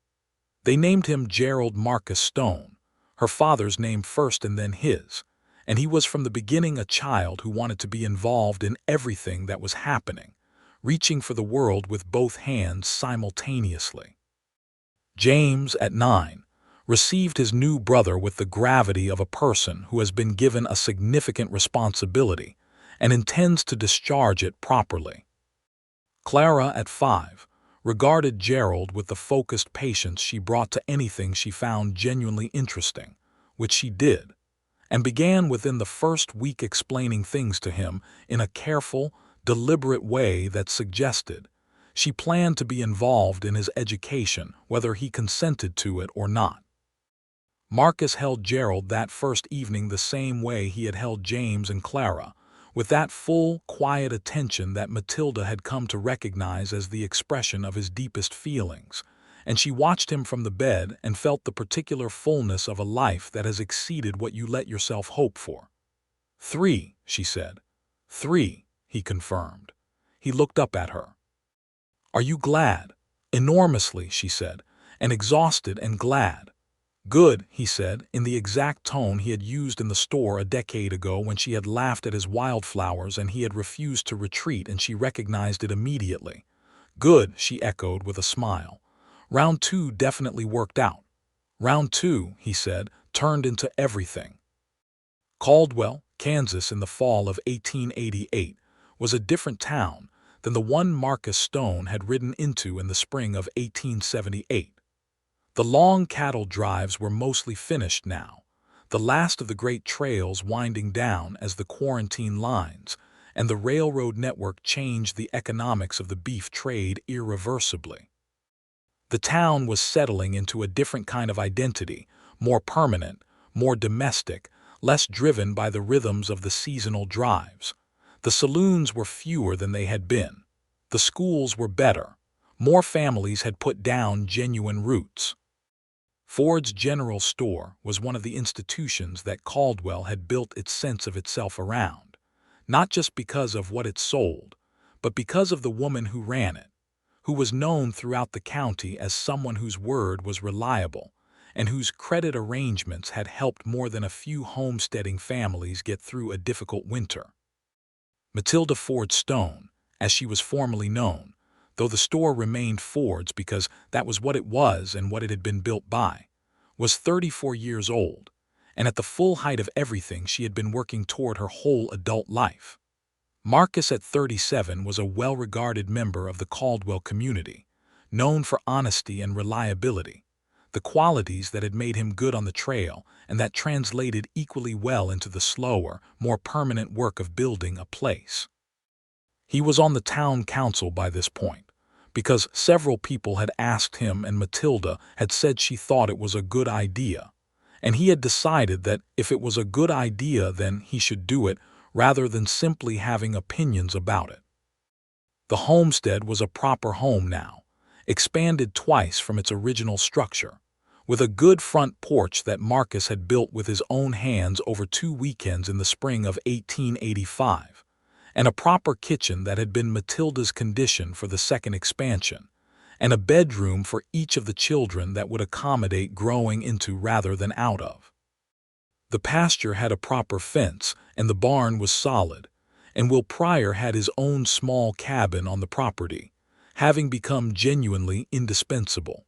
They named him Gerald Marcus Stone, her father's name first and then his, and he was from the beginning a child who wanted to be involved in everything that was happening, reaching for the world with both hands simultaneously. James, at 9, received his new brother with the gravity of a person who has been given a significant responsibility and intends to discharge it properly. Clara, at 5, regarded Gerald with the focused patience she brought to anything she found genuinely interesting, which she did, and began within the first week explaining things to him in a careful, deliberate way that suggested she planned to be involved in his education whether he consented to it or not. Marcus held Gerald that first evening the same way he had held James and Clara, with that full, quiet attention that Matilda had come to recognize as the expression of his deepest feelings, and she watched him from the bed and felt the particular fullness of a life that has exceeded what you let yourself hope for. 3, she said. 3, he confirmed. He looked up at her. "Are you glad?" "Enormously," she said, "and exhausted and glad." "Good," he said, in the exact tone he had used in the store a decade ago when she had laughed at his wildflowers and he had refused to retreat, and she recognized it immediately. "Good," she echoed with a smile. "Round 2 definitely worked out." "Round 2, he said, "turned into everything." Caldwell, Kansas, in the fall of 1888, was a different town than the one Marcus Stone had ridden into in the spring of 1878. The long cattle drives were mostly finished now, the last of the great trails winding down as the quarantine lines, and the railroad network changed the economics of the beef trade irreversibly. The town was settling into a different kind of identity, more permanent, more domestic, less driven by the rhythms of the seasonal drives. The saloons were fewer than they had been. The schools were better. More families had put down genuine roots. Ford's General Store was one of the institutions that Caldwell had built its sense of itself around, not just because of what it sold, but because of the woman who ran it, who was known throughout the county as someone whose word was reliable and whose credit arrangements had helped more than a few homesteading families get through a difficult winter. Matilda Ford Stone, as she was formerly known, though the store remained Ford's because that was what it was and what it had been built by, was 34 years old, and at the full height of everything she had been working toward her whole adult life. Marcus at 37 was a well-regarded member of the Caldwell community, known for honesty and reliability, the qualities that had made him good on the trail and that translated equally well into the slower, more permanent work of building a place. He was on the town council by this point, because several people had asked him and Matilda had said she thought it was a good idea, and he had decided that if it was a good idea then he should do it rather than simply having opinions about it. The homestead was a proper home now, expanded twice from its original structure, with a good front porch that Marcus had built with his own hands over 2 weekends in the spring of 1885, and a proper kitchen that had been Matilda's condition for the second expansion, and a bedroom for each of the children that would accommodate growing into rather than out of. The pasture had a proper fence, and the barn was solid, and Will Pryor had his own small cabin on the property, having become genuinely indispensable.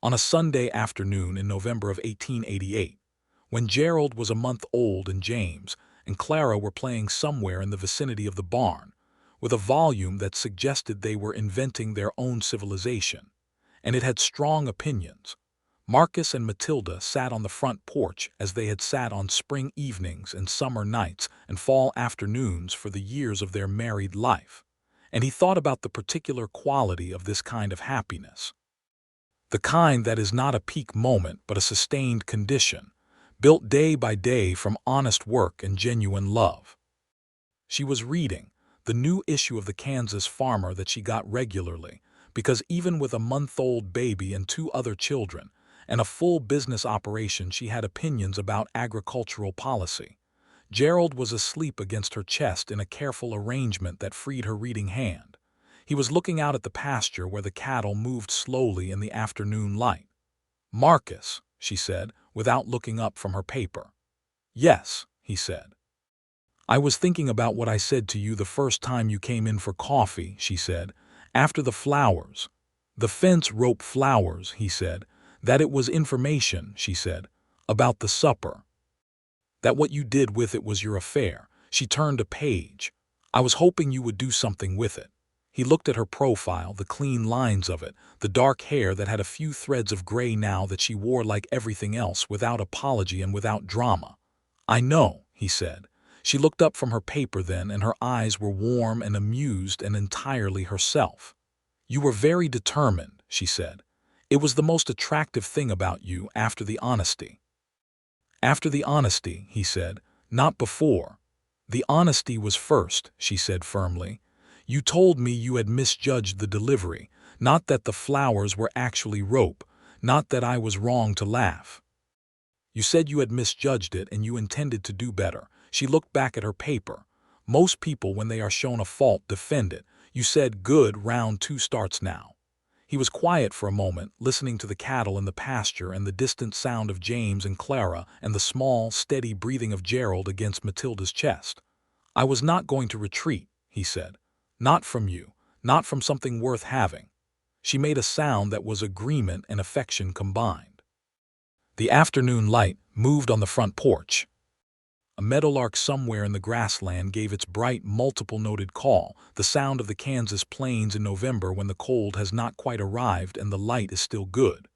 On a Sunday afternoon in November of 1888, when Gerald was a month old and James and Clara were playing somewhere in the vicinity of the barn, with a volume that suggested they were inventing their own civilization, and it had strong opinions, Marcus and Matilda sat on the front porch as they had sat on spring evenings and summer nights and fall afternoons for the years of their married life, and he thought about the particular quality of this kind of happiness. The kind that is not a peak moment but a sustained condition, built day by day from honest work and genuine love. She was reading the new issue of the Kansas Farmer that she got regularly, because even with a month-old baby and 2 other children, and a full business operation she had opinions about agricultural policy. Gerald was asleep against her chest in a careful arrangement that freed her reading hand. He was looking out at the pasture where the cattle moved slowly in the afternoon light. "Marcus," she said, without looking up from her paper. "Yes," he said. "I was thinking about what I said to you the first time you came in for coffee," she said, "after the flowers. The fence rope flowers," he said. "That it was information," she said, "about the supper. That what you did with it was your affair." She turned a page. "I was hoping you would do something with it." He looked at her profile, the clean lines of it, the dark hair that had a few threads of gray now that she wore like everything else, without apology and without drama. "I know," he said. She looked up from her paper then, and her eyes were warm and amused and entirely herself. "You were very determined," she said. "It was the most attractive thing about you after the honesty." "After the honesty," he said, "not before." "The honesty was first," she said firmly. "You told me you had misjudged the delivery, not that the flowers were actually rope, not that I was wrong to laugh. You said you had misjudged it and you intended to do better." She looked back at her paper. "Most people, when they are shown a fault, defend it. You said, 'Good, round 2 starts now.'" He was quiet for a moment, listening to the cattle in the pasture and the distant sound of James and Clara and the small, steady breathing of Gerald against Matilda's chest. "I was not going to retreat," he said. "Not from you, not from something worth having." She made a sound that was agreement and affection combined. The afternoon light moved on the front porch. A meadowlark somewhere in the grassland gave its bright, multiple-noted call, the sound of the Kansas plains in November when the cold has not quite arrived and the light is still good.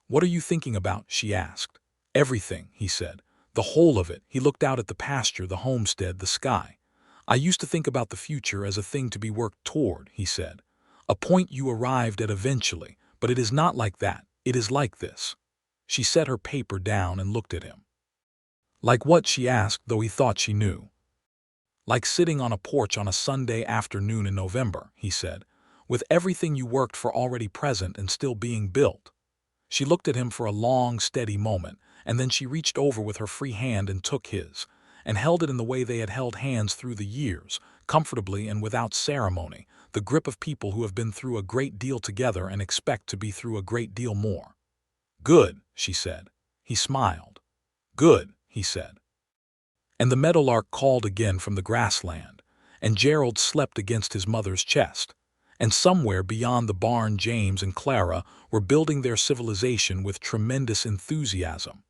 "What are you thinking about?" she asked. "Everything," he said. "The whole of it." He looked out at the pasture, the homestead, the sky. "I used to think about the future as a thing to be worked toward," he said. "A point you arrived at eventually, but it is not like that. It is like this." She set her paper down and looked at him. "Like what?" she asked, though he thought she knew. "Like sitting on a porch on a Sunday afternoon in November," he said, "with everything you worked for already present and still being built." She looked at him for a long, steady moment, and then she reached over with her free hand and took his, and held it in the way they had held hands through the years, comfortably and without ceremony, the grip of people who have been through a great deal together and expect to be through a great deal more. "Good," she said. He smiled. "Good," he said. And the meadowlark called again from the grassland, and Gerald slept against his mother's chest, And somewhere beyond the barn, James and Clara were building their civilization with tremendous enthusiasm.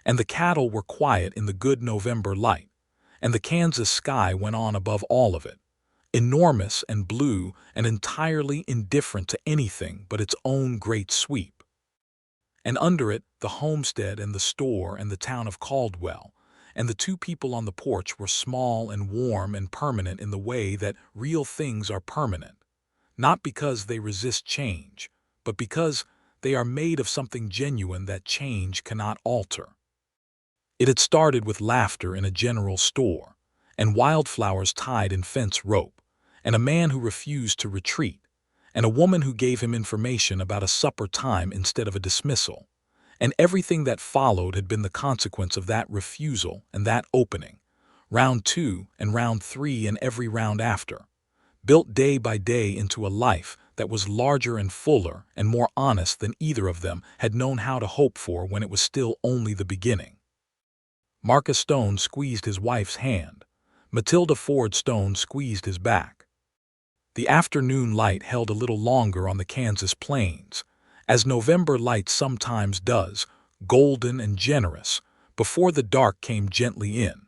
And the cattle were quiet in the good November light, and the Kansas sky went on above all of it, enormous and blue and entirely indifferent to anything but its own great sweep. And under it, the homestead and the store and the town of Caldwell, and the two people on the porch were small and warm and permanent in the way that real things are permanent, not because they resist change, but because they are made of something genuine that change cannot alter. It had started with laughter in a general store, and wildflowers tied in fence rope, and a man who refused to retreat, and a woman who gave him information about a supper time instead of a dismissal, and everything that followed had been the consequence of that refusal and that opening, round 2 and round 3 and every round after, built day by day into a life that was larger and fuller and more honest than either of them had known how to hope for when it was still only the beginning. Marcus Stone squeezed his wife's hand. Matilda Ford Stone squeezed his back. The afternoon light held a little longer on the Kansas plains, as November light sometimes does, golden and generous, before the dark came gently in.